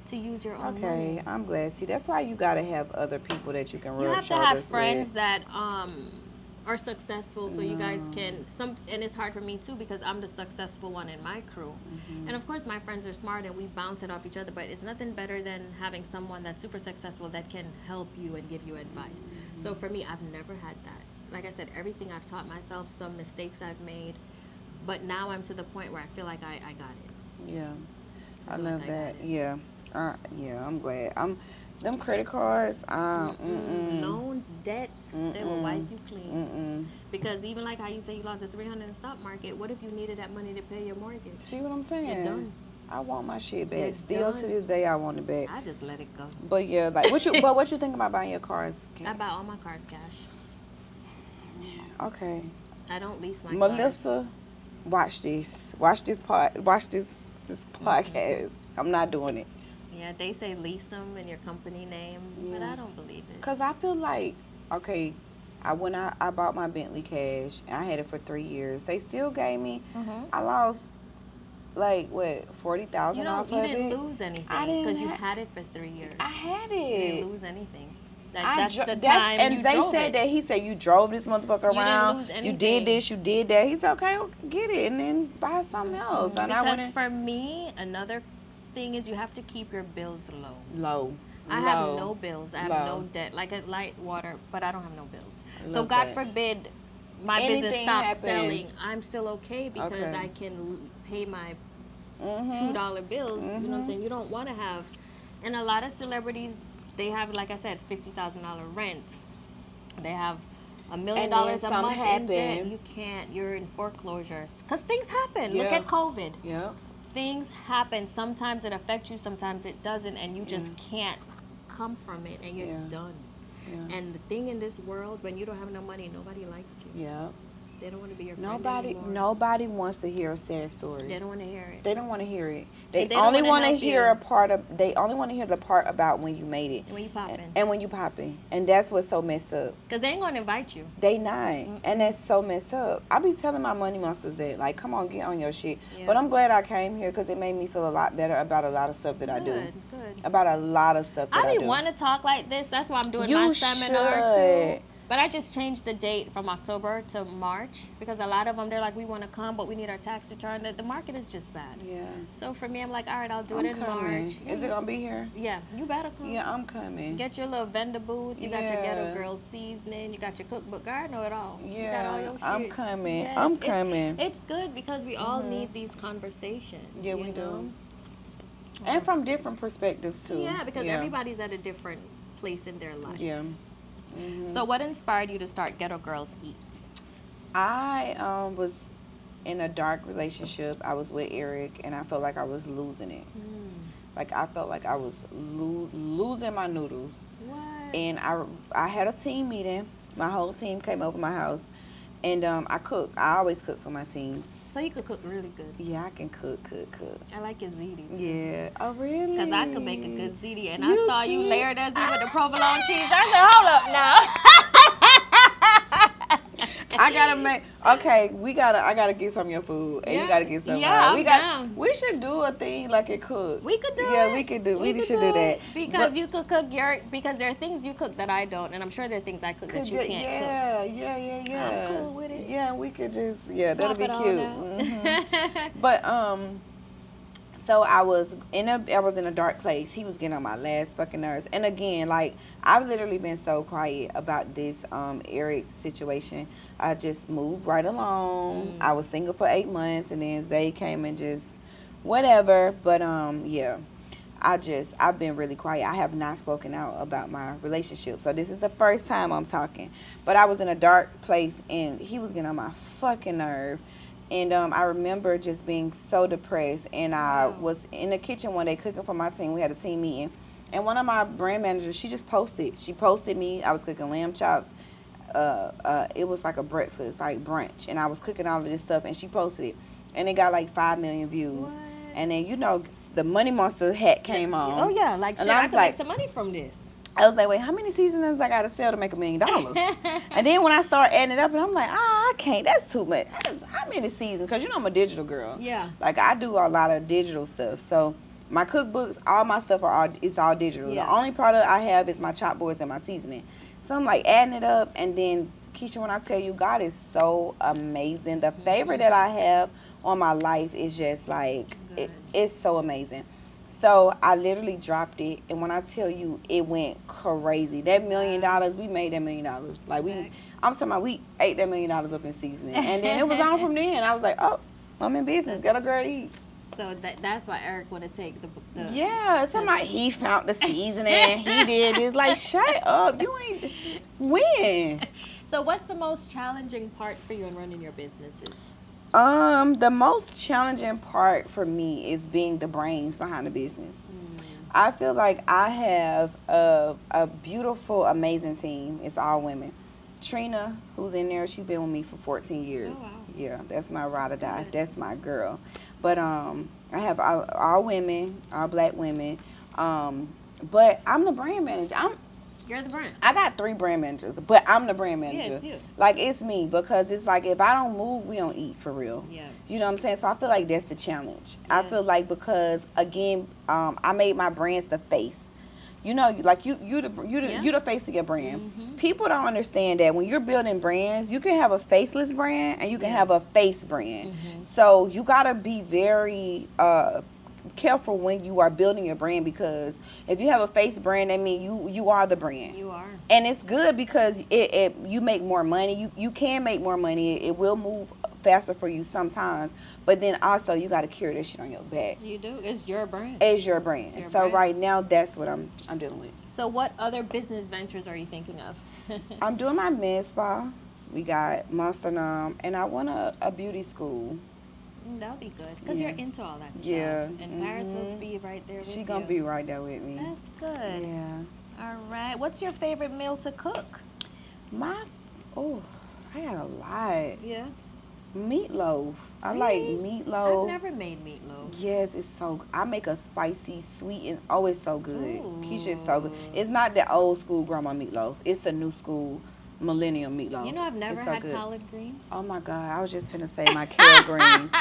to use your own money? Okay, I'm glad. See, that's why you gotta have other people that you can rub You have to shoulders have friends with. that are successful, so you guys can and it's hard for me too, because I'm the successful one in my crew. And of course my friends are smart and we bounce it off each other, but it's nothing better than having someone that's super successful that can help you and give you advice. So for me, I've never had that. Like I said, everything I've taught myself, some mistakes I've made, but now I'm to the point where I feel like I got it. Yeah, I feel love like I that. got it. Yeah, I'm glad. Them credit cards, Loans, debt, they will wipe you clean. Mm-mm. Because even like how you say you lost at 300 in the stock market, what if you needed that money to pay your mortgage? See what I'm saying? You're done. I want my shit back. You're Still done. to this day, I want it back. I just let it go. But yeah, like what you think about buying your cars? I buy all my cars cash. Okay, I don't lease my cars. Melissa, watch this podcast. I'm not doing it. Yeah, they say lease them in your company name, but I don't believe it. Cause I feel like, okay, I bought my Bentley cash and I had it for 3 years. They still gave me. I lost like what, 40,000 off of it. You didn't lose anything because you had it for 3 years. I had You it. didn't lose anything. That's the time and you they drove said it. that he said you drove this motherfucker You didn't around. lose You anything. did this, you did that. He said, okay, get it and then buy something else. And I Because went for me, another thing is you have to keep your bills low. low. I have no bills. I have Low. no debt. Like a light water, but I don't have no bills. So love God that. forbid my Anything business stops happens. selling. I'm still okay because Okay. I can pay my $2 bills. You know what I'm saying? You don't want to have, and a lot of celebrities, they have, like I said, $50,000 rent. They have $1 million And then a some month in debt. happen. You can't. You're in foreclosures because things happen. Look Yeah. at COVID. Yep. Things happen. Sometimes it affects you, sometimes it doesn't, and you just can't come from it, and you're Yeah. done. Yeah. And the thing in this world, when you don't have no money, nobody likes you. Yep. They don't want to be your friend anymore. Nobody wants to hear a sad story. They don't want to hear it. They don't want to hear it. They And they don't only wanna want to help hear you. a part of. They only want to hear the part about when you made it And when you popping, and when you popping, and that's what's so messed up. because they ain't gonna invite you. They not, and that's so messed up. I be telling my money monsters that, like, come on, get on your shit. Yeah. But I'm glad I came here because it made me feel a lot better about a lot of stuff that I do. Good. About a lot of stuff that I I do. didn't want to talk like this. That's why I'm doing You my seminar should. too. But I just changed the date from October to March because a lot of them, they're like, we want to come, but we need our tax return. The market is just bad. Yeah. So for me, I'm like, all right, I'll do I'm it in coming. March. Is it gonna be here? Yeah, you better come. Yeah, I'm coming. Get your little vendor booth. You got your Yeah. Ghetto Girl seasoning. You got your cookbook. I know it all. Yeah, You got all your shit. I'm coming. Yes, I'm it's- coming. It's good because we all need these conversations. Yeah, you we do. know? And from different perspectives too. Yeah, because everybody's at a different place in their life. Yeah. So what inspired you to start Ghetto Girls Eat? I was in a dark relationship. I was with Eric, and I felt like I was losing it. Like I felt like I was losing my noodles. What? And I had a team meeting. My whole team came over my house, and I cook. I always cook for my team. So you could cook really good. Yeah, I can cook. I like your ziti. Yeah. Oh, really? Because I could make a good ziti. And You I saw you can. layer that ziti with the provolone cheese. I said, hold up now. I gotta make. Okay, I gotta get some of your food, and you gotta get some. Yeah, of I'm mine. down. We should do a thing like it cook. We could do it. Yeah, we could do. We should do that. Because But- you could cook because there are things you cook that I don't, and I'm sure there are things I cook that you can't Yeah. I'm cool with it. Yeah, we could just. Yeah, Swap that'll it be all cute. out. But So I was in a dark place. He was getting on my last fucking nerves. And again, like, I've literally been so quiet about this Eric situation. I just moved right along. I was single for 8 months, and then Zay came and just whatever. But yeah, I've been really quiet. I have not spoken out about my relationship. So this is the first time I'm talking. But I was in a dark place, and he was getting on my fucking nerve. And I remember just being so depressed. And I was in the kitchen one day cooking for my team. We had a team meeting. And one of my brand managers, she just posted. She posted me. I was cooking lamb chops. It was like a breakfast, like brunch. And I was cooking all of this stuff. And she posted it. And it got like 5 million views. What? And then, you know, the Money Monster hat came on. Oh, yeah. Like, shit, I could make some money from this. I was like, wait, how many seasonings I got to sell to make $1 million? And then when I start adding it up, and I'm like, I can't. That's too much. How many seasons? Because, you know, I'm a digital girl. Yeah. Like, I do a lot of digital stuff. So, my cookbooks, all my stuff, it's all digital. Yeah. The only product I have is my chopboards and my seasoning. So, I'm like adding it up. And then, Keyshia, when I tell you, God is so amazing. The favor that I have on my life is just like, it's so amazing. So I literally dropped it, and when I tell you, it went crazy. That $1 million, we made that $1 million. Like I'm talking about, we ate that $1 million up in seasoning, and then it was on from then. I was like, oh, I'm in business. Get a girl to eat. So that's why Eric would have taken the yeah, it's like he found the seasoning. He did. It's like, shut up. You ain't win. So what's the most challenging part for you in running your businesses? The most challenging part for me is being the brains behind the business. I feel like I have a beautiful, amazing team. It's all women. Trina, who's in there, she's been with me for 14 years. Oh, wow. Yeah, that's my ride or die. That's my girl. But I have all women, all black women. But I'm the brand manager. You're the brand. I got 3 brand managers, but I'm the brand manager. Yeah, it's you. Like, it's me, because it's like, if I don't move, we don't eat, for real. Yeah. You know what I'm saying? So I feel like that's the challenge. Yeah. I feel like, because again, I made my brands the face. You know, like you the face of your brand. Mm-hmm. People don't understand that when you're building brands, you can have a faceless brand and you can have a face brand. Mm-hmm. So you gotta be very careful when you are building your brand, because if you have a face brand, that means you are the brand. You are. And it's good because you make more money. You can make more money. It will move faster for you sometimes. But then also, you got to carry that shit on your back. You do. It's your brand. It's your brand. It's your so brand. right now, that's what I'm dealing with. So what other business ventures are you thinking of? I'm doing my med spa. We got Monster Numb. And I want a beauty school. That'll be good, because you're into all that stuff. Yeah. And Paris will be right there with you. She gonna be right there with me. That's good. Yeah. All right. What's your favorite meal to cook? I got a lot. Yeah. Meatloaf. I Really? like meatloaf. I've never made meatloaf. Yes, it's so. I make a spicy, sweet, and it's so good. Ooh. Keyshia is so good. It's not the old school grandma meatloaf. It's the new school millennium meatloaf. You know, I've never It's so had good. collard greens. Oh my God, I was just finna say my kale greens.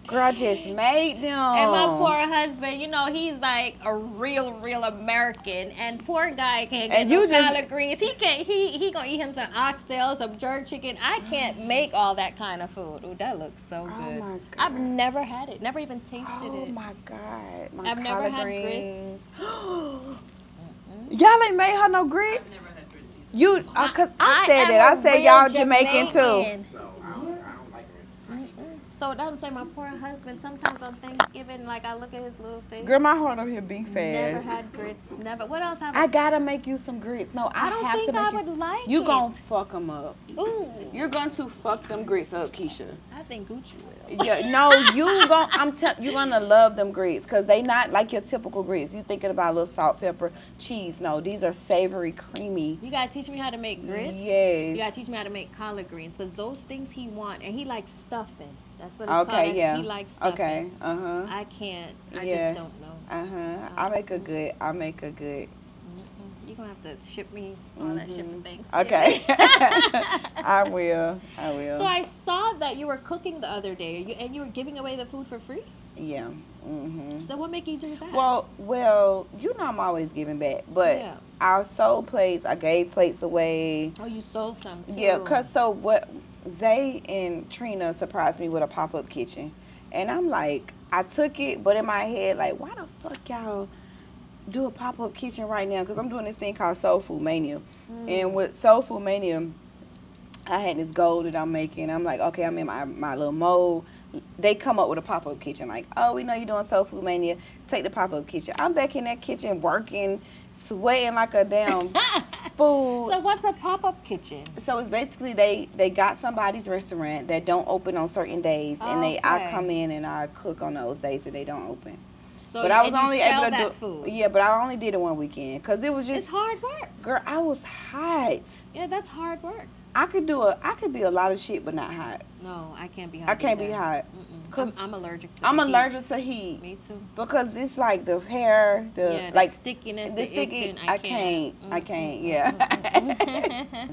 Girl, I just made them. And my poor husband, you know, he's like a real American, and poor guy can't get no collard greens. He can't. He gonna eat him some oxtail, some jerk chicken. I can't make all that kind of food. Ooh, that looks so good. Oh my God. I've never had it. Never even tasted it. Oh my God, my I've never collard had greens. grits. Y'all ain't made her no grits. Never had grits either. You, cause I said am that. I a said real y'all Jamaican too. So I don't like grits. So I'm saying, my poor husband, sometimes on Thanksgiving, like, I look at his little face. Girl, my heart over here beat fast. Never had grits. Never. What else have I gotta make you some grits. No, I don't have think to make I would like You it. gonna fuck them up. Ooh. You're going to fuck them grits up, Keyshia. I think Gucci will. Yeah, no, you're gonna love them grits, because they not like your typical grits. You thinking about a little salt, pepper, cheese. No, these are savory, creamy. You gotta teach me how to make grits. Yes. You gotta teach me how to make collard greens, because those things he want, and he likes stuffing. That's what it's called. Okay, yeah. He likes stuffing. Okay, uh-huh. I can't. I Yeah. just don't know. Uh-huh. I'll make a good. You're gonna have to ship me all that shit for Thanksgiving. Okay. I will. So I saw that you were cooking the other day, and you were giving away the food for free. Yeah. So what made you do that? Well, you know I'm always giving back, but Yeah. I sold plates. I gave plates away. Oh, you sold some too. Yeah, cause Zay and Trina surprised me with a pop-up kitchen, and I'm like, I took it, but in my head, like, why the fuck y'all do a pop-up kitchen right now? Because I'm doing this thing called Soul Food Mania. And with Soul Food Mania, I had this goal that I'm making. I'm like, okay, I'm in my little mode. They come up with a pop-up kitchen. Like, oh, we know you're doing Soul Food Mania. Take the pop-up kitchen. I'm back in that kitchen working, sweating like a damn fool. So what's a pop-up kitchen? So it's basically they got somebody's restaurant that don't open on certain days, and I come in and I cook on those days that they don't open. So but I was and you only sell able to that do food. Yeah, but I only did it one weekend because it was just It's hard work. Girl, I was hot. Yeah, that's hard work. I could be a lot of shit, but not hot. No, I can't be hot. I can't be either. hot. Cause I'm allergic to. I'm the allergic heat. to heat. Me too. Because it's like the hair, the like stickiness, the the sticky. itching. I can't. Yeah.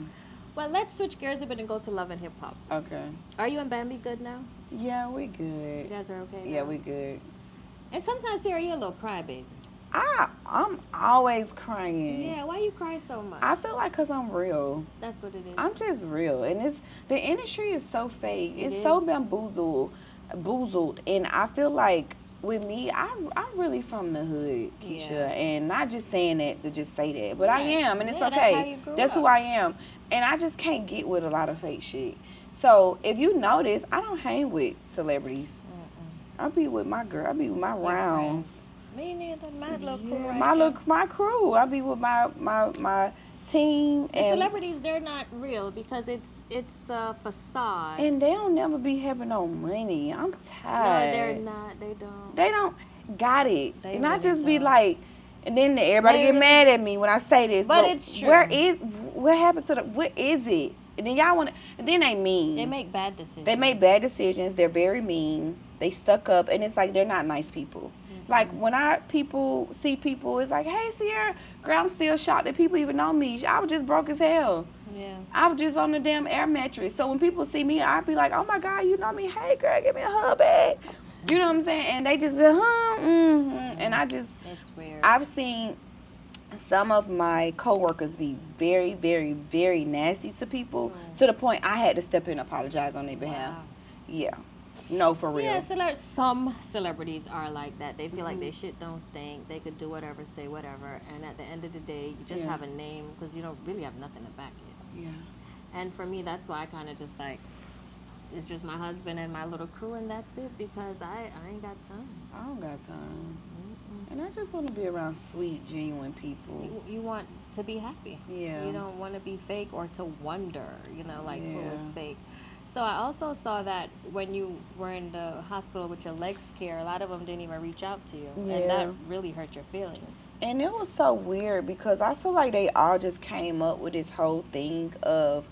Well, let's switch gears a bit and go to Love and Hip Hop. Okay. Are you and Bambi good now? Yeah, we You good. guys are okay now? Yeah, we good. And sometimes, Sarah, you're a little crybaby. I'm always crying. Yeah, why you cry so much? I feel like 'cause I'm real. That's what it is. I'm just real, and the industry is so fake. It It's so is. boozled, and I feel like with me, I'm really from the hood, Keyshia, Yeah. and not just saying that to just say that, but I Right. am, and it's Yeah, okay. that's how you grew That's who up. I am, and I just can't get with a lot of fake shit. So if you notice, I don't hang with celebrities. I be with my girl. I be with my Your rounds. friends. Me neither. My little crew. Yeah, right my crew. I be with my team, The and celebrities, they're not real because it's a facade. and they don't never be having no money. I'm no, tired. they're not. They don't. They don't got it. They And I really just be don't. like, and then everybody They get really- mad at me when I say this. But it's true. What happened to what is it? And then y'all want to, and then they mean. They make bad decisions. They make bad decisions. They're very mean. They stuck up, and it's like they're not nice people. Like when people see people, it's like, hey, Sierra, girl, I'm still shocked that people even know me. I was just broke as hell. Yeah. I was just on the damn air mattress. So when people see me, I be like, oh my God, you know me. Hey, girl, give me a hug back. You know what I'm saying? And they just be, And I just, It's weird. I've seen some of my coworkers be very, very, very nasty to people to the point I had to step in and apologize on their behalf. Wow. Yeah. No, for real. Yeah, some celebrities are like that. They feel like their shit don't stink. They could do whatever, say whatever. And at the end of the day, you just Yeah. have a name because you don't really have nothing to back it. Yeah. And for me, that's why I kind of just like, it's just my husband and my little crew, and that's it because I ain't got time. I don't got time. And I just want to be around sweet, genuine people. You want to be happy. Yeah. You don't want to be fake or to wonder, like who Yeah. is fake. So I also saw that when you were in the hospital with your leg scare, a lot of them didn't even reach out to you. Yeah. And that really hurt your feelings. And it was so weird because I feel like they all just came up with this whole thing of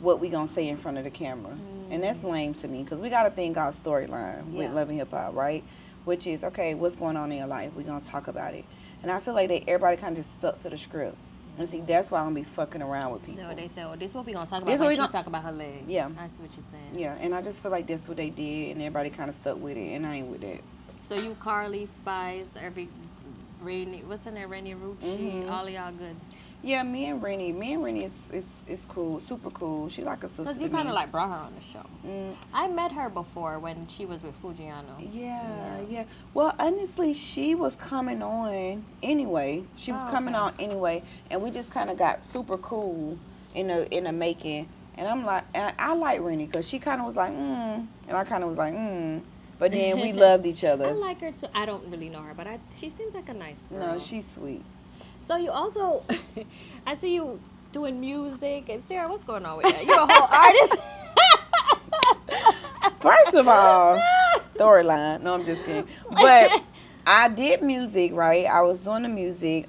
what we gonna say in front of the camera. And that's lame to me because we got a thing called storyline with Yeah. Love and Hip Hop, right? Which is, okay, what's going on in your life? We're gonna talk about it. And I feel like everybody kind of just stuck to the script. And see, that's why I don't be fucking around with people. No, they said, well, this is what we going to talk about. This what Like we she gon- talk about her leg. Yeah. I see what you're saying. Yeah, and I just feel like that's what they did, and everybody kind of stuck with it, and I ain't with that. So you, Carly, Spice, Rainy, what's her name? Rainy Rucci, all of y'all good. Yeah, me and Rennie is cool, super cool. She like a sister. Because you to me. kind of like brought her on the show. Mm, I met her before when she was with Fujiano. yeah. Well, honestly, she was coming on anyway. She was coming on anyway, and we just kind of got super cool in the making. And I'm like, I like Rennie because she kind of was like, and I kind of was like, But then we loved each other. I like her too. I don't really know her, but she seems like a nice girl. No, she's sweet. So you also, I see you doing music. And Sarah, what's going on with that? You're a whole artist. First of all, storyline. No, I'm just kidding. But I did music, right? I was doing the music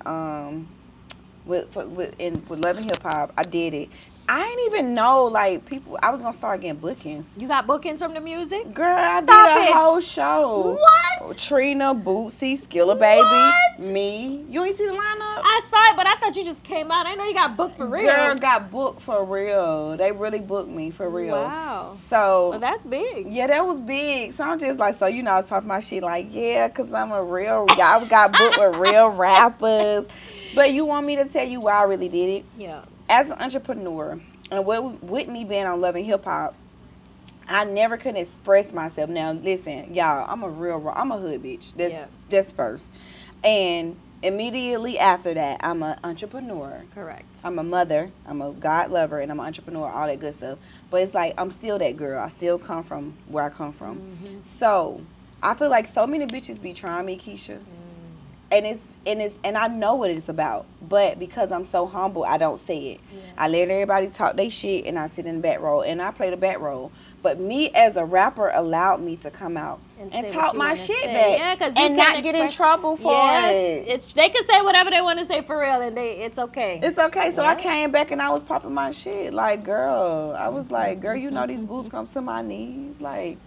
with Love and Hip Hop. I did it. I didn't even know, like, people, I was going to start getting bookings. You got bookings from the music? Girl, I Stop did a it. whole show. What? Trina, Bootsy, Skilla Baby, What? me. You ain't see the lineup? I saw it, but I thought you just came out. I know you got booked for real. Girl, got booked for real. They really booked me for real. Wow. So, Well, that's big. yeah, that was big. So I'm just like, so, I was talking my shit like, yeah, because I'm a real, y'all got booked with real rappers. But you want me to tell you why I really did it? Yeah. As an entrepreneur, and with me being on Love and Hip Hop, I never could express myself. Now, listen, y'all, I'm a hood bitch. That's first. And immediately after that, I'm an entrepreneur. Correct. I'm a mother. I'm a God lover, and I'm an entrepreneur, all that good stuff. But it's like, I'm still that girl. I still come from where I come from. Mm-hmm. So, I feel like so many bitches be trying me, Keyshia. And I know what it's about, but because I'm so humble, I don't say it. Yeah. I let everybody talk their shit, and I sit in the back row, and I play the back row. But me as a rapper allowed me to come out and talk my shit back, yeah, cause and not get in trouble for it. They can say whatever they want to say for real, and it's okay. It's okay. So I came back and I was popping my shit, like, girl. I was like, girl, you know these boots come to my knees, like.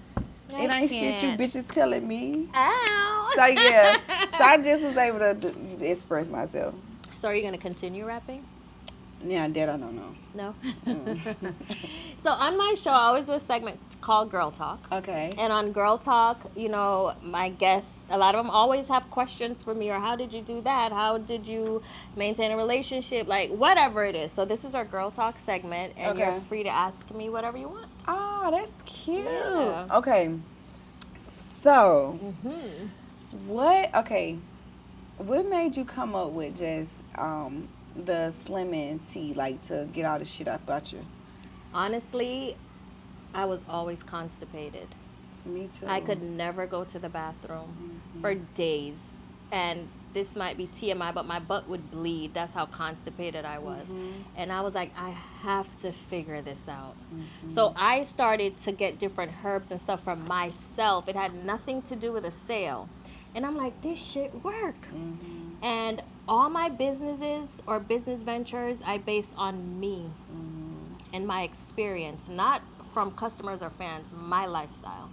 It ain't shit you bitches telling me. Ow. So yeah, so I just was able to express myself. So are you gonna continue rapping? Yeah, that I don't know. No. So on my show, I always do a segment called Girl Talk. Okay. And on Girl Talk, you know, my guests, a lot of them always have questions for me, or how did you do that? How did you maintain a relationship? Like, whatever it is. So this is our Girl Talk segment, and you're free to ask me whatever you want. Oh, that's cute. Yeah. Okay. So, what made you come up with just the slimming tea, like, to get all the shit up about you? Honestly, I was always constipated. Me too. I could never go to the bathroom for days. And this might be TMI, but my butt would bleed. That's how constipated I was. And I was like, I have to figure this out. So I started to get different herbs and stuff for myself. It had nothing to do with a sale. And I'm like, this shit work. And all my businesses or business ventures, I based on me and my experience, not from customers or fans, my lifestyle.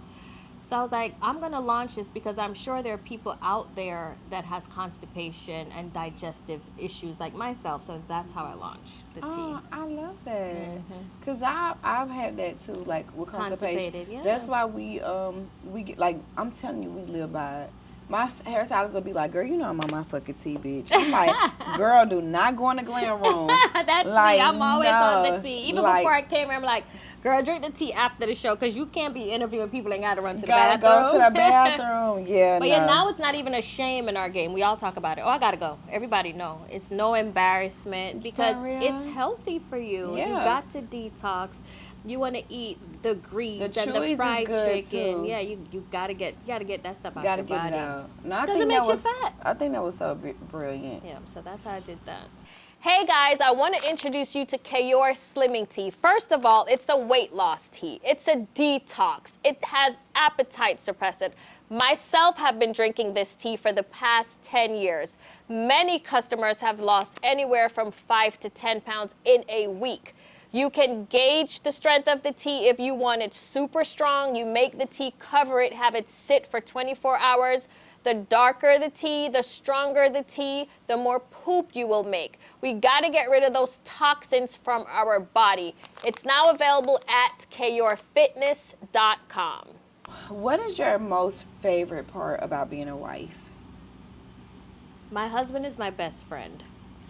So I was like, I'm going to launch this because I'm sure there are people out there that has constipation and digestive issues like myself. So that's how I launched the tea. Oh, I love that. Because I've had that too, like with constipation. Constipated, yeah. That's why we get, like, I'm telling you, we live by it. My hairstylist will be like, girl, you know I'm on my fucking tea, bitch. I'm like, girl, do not go in the glam room. That's like, me. I'm always on the tea. Even like, before I came here, I'm like, girl, drink the tea after the show because you can't be interviewing people and got to run to the bathroom. Gotta go to the bathroom. Yeah, But yeah, now it's not even a shame in our game. We all talk about it. Oh, I got to go. Everybody know. It's no embarrassment because it's healthy for you. Yeah. You got to detox. You want to eat the grease and chewies the fried is good chicken. too. Yeah, you gotta get that stuff out gotta your get body. it out. No, I Doesn't think make that you was fat. I think that was so brilliant. Yeah, so that's how I did that. Hey guys, I want to introduce you to Keyshia Slimming Tea. First of all, it's a weight loss tea. It's a detox. It has appetite suppressant. Myself have been drinking this tea for the past 10 years. Many customers have lost anywhere from 5 to 10 pounds in a week. You can gauge the strength of the tea if you want it super strong. You make the tea, cover it, have it sit for 24 hours. The darker the tea, the stronger the tea, the more poop you will make. We gotta get rid of those toxins from our body. It's now available at kyorfitness.com. What is your most favorite part about being a wife? My husband is my best friend,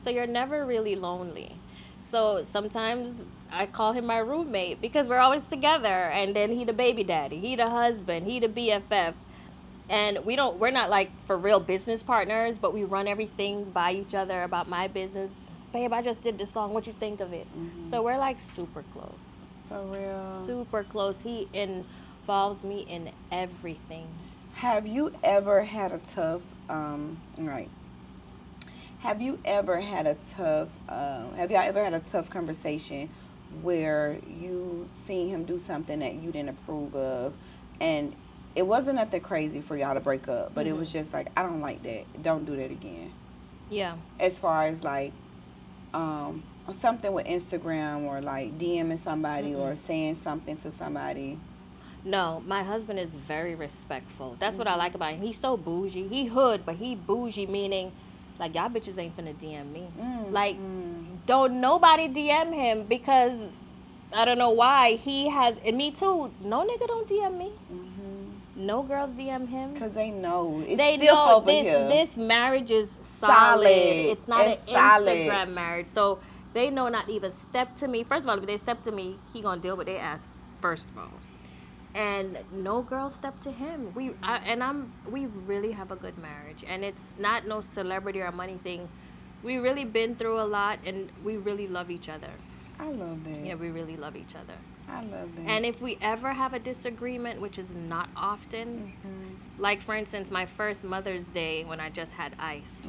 so you're never really lonely. So sometimes I call him my roommate because we're always together, and then he the baby daddy, he the husband, he the BFF. And we're not like for real business partners, but we run everything by each other about my business. Babe, I just did this song. What you think of it? So we're like super close. For real. Super close. He involves me in everything. Have you ever had a tough, have y'all ever had a tough conversation where you seen him do something that you didn't approve of, and it wasn't nothing crazy for y'all to break up, but it was just like, I don't like that. Don't do that again. Yeah. As far as like something with Instagram or like DMing somebody or saying something to somebody. No, my husband is very respectful. That's what I like about him. He's so bougie. He hood, but he bougie, meaning like y'all bitches ain't finna DM me. Like, don't nobody DM him because I don't know why. He has, and me too, no nigga don't DM me. No girls DM him. Because they know. They know this marriage is solid. It's not an Instagram marriage. So they know not even step to me. First of all, if they step to me, he gonna deal with their ass first of all. and no girl stepped to him. We really have a good marriage, and it's not no celebrity or money thing. We really been through a lot, and we really love each other. I love that. Yeah, we really love each other. I love that. And if we ever have a disagreement, which is not often, like for instance, my first Mother's Day when I just had Ice,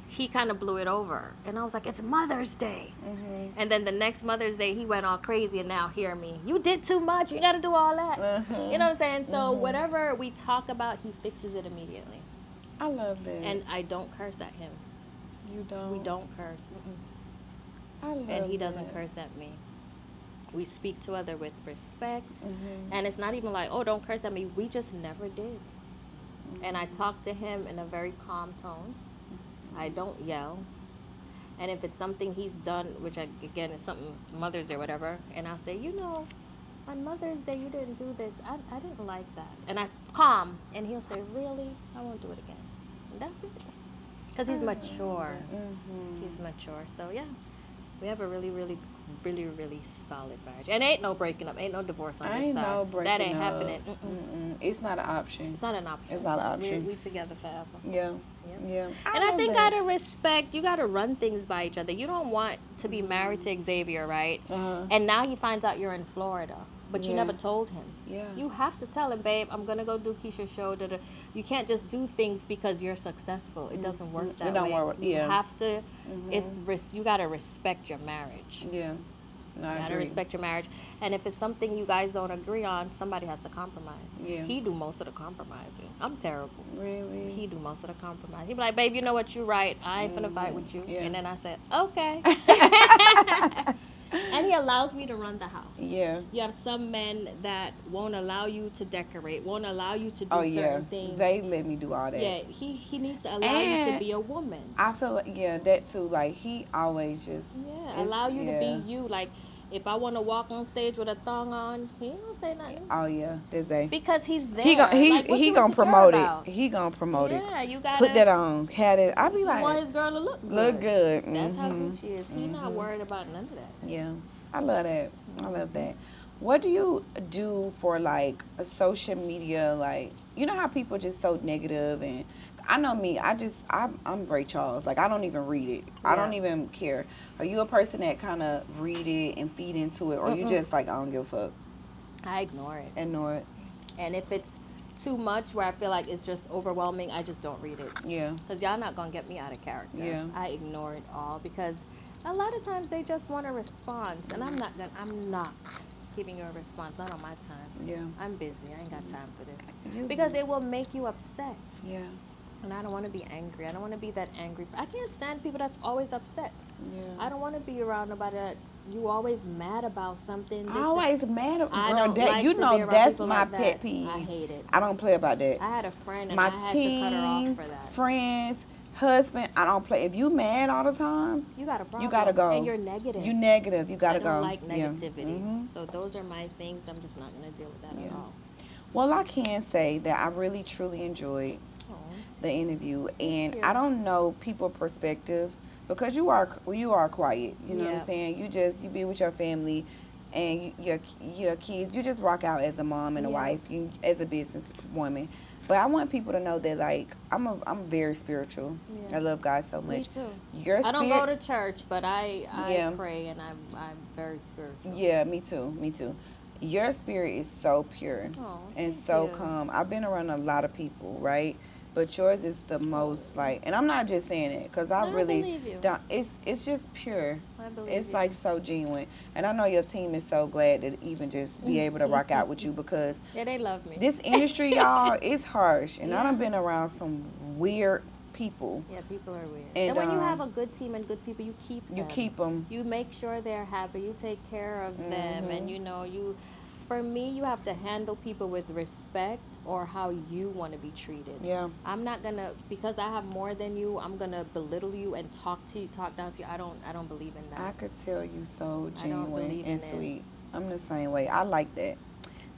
he kind of blew it over. And I was like, it's Mother's Day. And then the next Mother's Day, he went all crazy, and now hear me. You did too much. You got to do all that. You know what I'm saying? So whatever we talk about, he fixes it immediately. I love that. And I don't curse at him. You don't? We don't curse. I love And he doesn't that. curse at me. We speak to other with respect. And it's not even like, oh, don't curse at me. We just never did. And I talk to him in a very calm tone. I don't yell. And if it's something he's done, which again is something Mother's Day or whatever, and I'll say, you know, on Mother's Day you didn't do this. I didn't like that. And I calm, and he'll say, really? I won't do it again. And that's it. Because he's mature. He's mature. So yeah, we have a really, really, really, really solid marriage. And ain't no breaking up. Ain't no divorce on this Ain't side. no breaking that ain't up. happening. It's not an option. It's not an option. It's not an option. We together forever. Yeah. Yeah. And I love think that. out of respect, you got to run things by each other. You don't want to be married to Xavier, right? And now he finds out you're in Florida, but you Yeah. never told him. Yeah. You have to tell him, babe, I'm going to go do Keyshia's show. Da-da. You can't just do things because you're successful. It doesn't work that It don't way. work. You Yeah. have to, you got to respect your marriage. Yeah. No, I You gotta agree. respect your marriage. And if it's something you guys don't agree on, somebody has to compromise. Yeah. He do most of the compromising. I'm terrible. Really? He do most of the compromise. He be like, babe, you know what, you right. I ain't finna fight with you. Yeah. And then I said, okay. And he allows me to run the house. Yeah. You have some men that won't allow you to decorate, won't allow you to do Oh, certain yeah. things. They let me do all that. Yeah, he needs to allow you to And be a woman. I feel like, yeah, that too. Like, he always just. Yeah, allow you to be you. Like, if I want to walk on stage with a thong on, he ain't gonna say nothing. Oh, yeah. That's they. Because he's there. He gon' Like, what he you gonna insecure promote about? it. He gonna promote it. Yeah, you gotta Put that on. Had it. I be He like, want his girl to look good. look good. That's how Gucci is. He not worried about none of that. Yeah, I love that. I love that. What do you do for like a social media? Like, you know how people just so negative, and I know me. I'm Ray Charles. Like, I don't even read it. I don't even care. Are you a person that kind of read it and feed into it, or you just like, I don't give a fuck? I ignore it. Ignore it. And if it's too much where I feel like it's just overwhelming, I just don't read it. Yeah. Because y'all not going to get me out of character. Yeah. I ignore it all because a lot of times they just want a response. And I'm not giving you a response. Not on my time. Yeah. I'm busy. I ain't got time for this. You Because it will make you upset. Yeah. And I don't want to be angry. I don't want to be that angry. I can't stand people that's always upset. Yeah. I don't want to be around nobody that you always mad about something. This, Always mad at I girl. don't That like you to know be around that's people my like pet that. peeve. I hate it. I don't play about that. I had a friend and My I had team, to cut her off for that. friends, husband, I don't play. If you mad all the time, You got a problem. you gotta go. And you're negative. You negative. You gotta I go. don't like Yeah. negativity. Mhm. So those are my things. I'm just not going to deal with that at all. Well, I can say that I really truly enjoyed Oh. the interview, and you. I don't know people perspectives because you are quiet. You know what Yeah. I'm saying? You be with your family and your kids. You just rock out as a mom and a Yeah. wife, you, as a business woman. But I want people to know that like I'm very spiritual. Yeah. I love God so Me much. too. Your I don't spirit- go to church, but I Yeah. pray and I'm very spiritual. Yeah, me too. Me too. Your spirit is so pure Oh, and thank so you. calm. I've been around a lot of people, right? But yours is the most like, and I'm not just saying it because I I really believe you. don't. It's just pure. I believe It's you. like so genuine, and I know your team is so glad to even just be able to rock out with you because Yeah, they love me. this industry, y'all, is harsh, and I Yeah. done been around some weird people. Yeah, people are weird. And, And when you um, have a good team and good people, you keep them. You keep them. You make sure they're happy. You take care of them, and for me, you have to handle people with respect or how you want to be treated. Yeah. I'm not gonna, because I have more than you, I'm gonna belittle you and talk down to you. I don't believe in that. I could tell you so I don't genuine believe and in it. sweet. I'm the same way. I like that.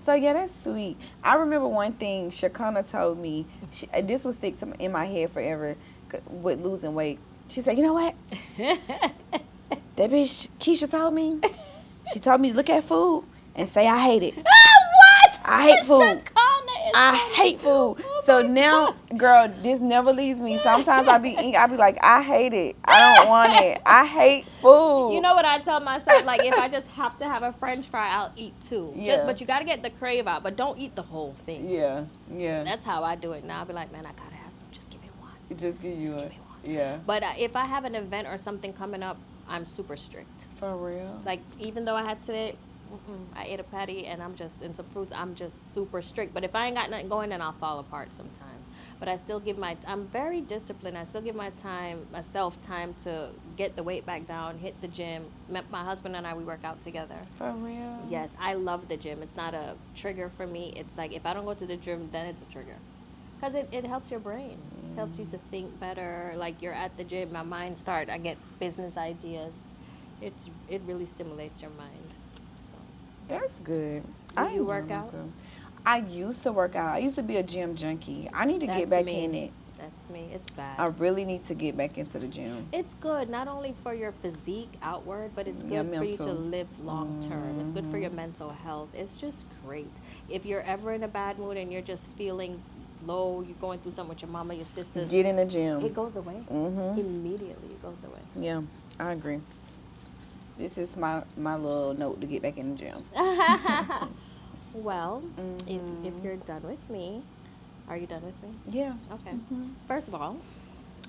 So yeah, that's sweet. I remember one thing Shakana told me. This will stick in my head forever with losing weight. She said, "You know what? That bitch Keyshia told me. She told me to look at food and say I hate it. What? I hate food. Chacana is I so hate food. Oh So my now, God. girl, this never leaves me. Sometimes I be like, I hate it. I don't want it. I hate food. You know what I tell myself? Like, if I just have to have a French fry, I'll eat two. Yeah. But you got to get the crave out. But don't eat the whole thing. Yeah, yeah. That's how I do it now. I'll be like, man, I got to have some. Just give me one. Just give you Just a, give me one. yeah. But if I have an event or something coming up, I'm super strict. For real. Like, even though I had today, I ate a patty and I'm just, and some fruits, I'm just super strict. But if I ain't got nothing going, then I'll fall apart sometimes. But I still give I'm very disciplined. I still give myself time to get the weight back down, hit the gym. My husband and I, we work out together. For real. Yes, I love the gym. It's not a trigger for me. It's like, if I don't go to the gym, then it's a trigger. Because it helps your brain. It helps you to think better. Like, you're at the gym, my mind I get business ideas. It really stimulates your mind. That's good. Do you work out? I used to work out. I used to be a gym junkie. I need to get back in it. That's me. It's bad. I really need to get back into the gym. It's good, not only for your physique outward, but it's good for you to live long term. It's good for your mental health. It's just great. If you're ever in a bad mood and you're just feeling low, you're going through something with your mama, your sister, get in the gym. It goes away. Immediately it goes away. Yeah, I agree. This is my little note to get back in the gym. Well, if you're done with me, are you done with me? Yeah. Okay. First of all,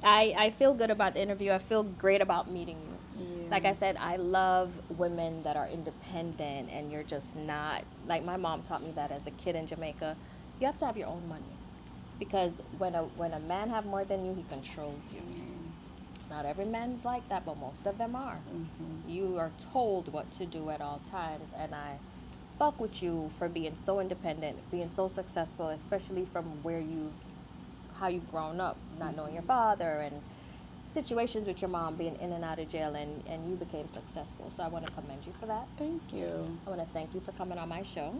I feel good about the interview. I feel great about meeting you. Yeah. Like I said, I love women that are independent and you're just not, like my mom taught me that as a kid in Jamaica, you have to have your own money. Because when a man have more than you, he controls you. Not every man's like that, but most of them are. You are told what to do at all times, and I fuck with you for being so independent, being so successful, especially from how you've grown up, not knowing your father, and situations with your mom being in and out of jail, and you became successful. So I want to commend you for that. Thank you. I want to thank you for coming on my show.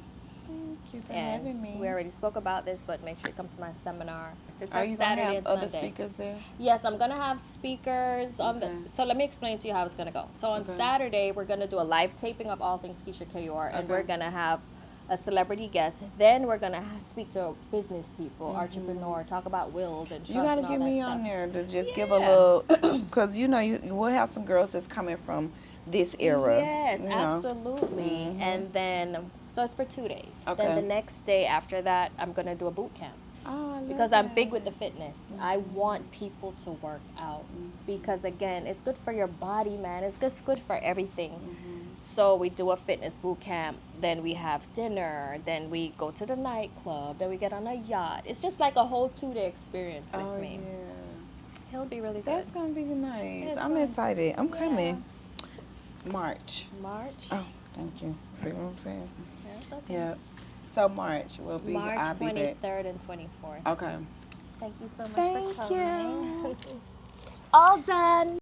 Thank you for And having me. we already spoke about this, but make sure you come to my seminar. It's Are on you Saturday gonna and have other Sunday. speakers there? Yes, I'm gonna have speakers on Okay. So let me explain to you how it's gonna go. So on Saturday, we're gonna do a live taping of All Things Keyshia Kayor, and we're gonna have a celebrity guest. Then we're gonna speak to business people, entrepreneur, talk about wills and trusts. You gotta and all get that me stuff. on there to just give a little, because you will have some girls that's coming from this era. Yes, you know. absolutely. And then, so it's for 2 days. Okay. Then the next day after that, I'm gonna do a boot camp. Oh, I love Because I'm that. big with the fitness. I want people to work out because, again, it's good for your body, man. It's just good for everything. So we do a fitness boot camp, then we have dinner, then we go to the nightclub, then we get on a yacht. It's just like a whole 2-day experience with me. Yeah. It'll be really good. That's gonna be nice. It's I'm fun. excited. I'm coming. March. March? Oh, thank you. See what I'm saying? That's okay. Yeah. So March will be. March I'll be back. 23rd and 24th. Okay. Thank you so much Thank for coming. you. All done.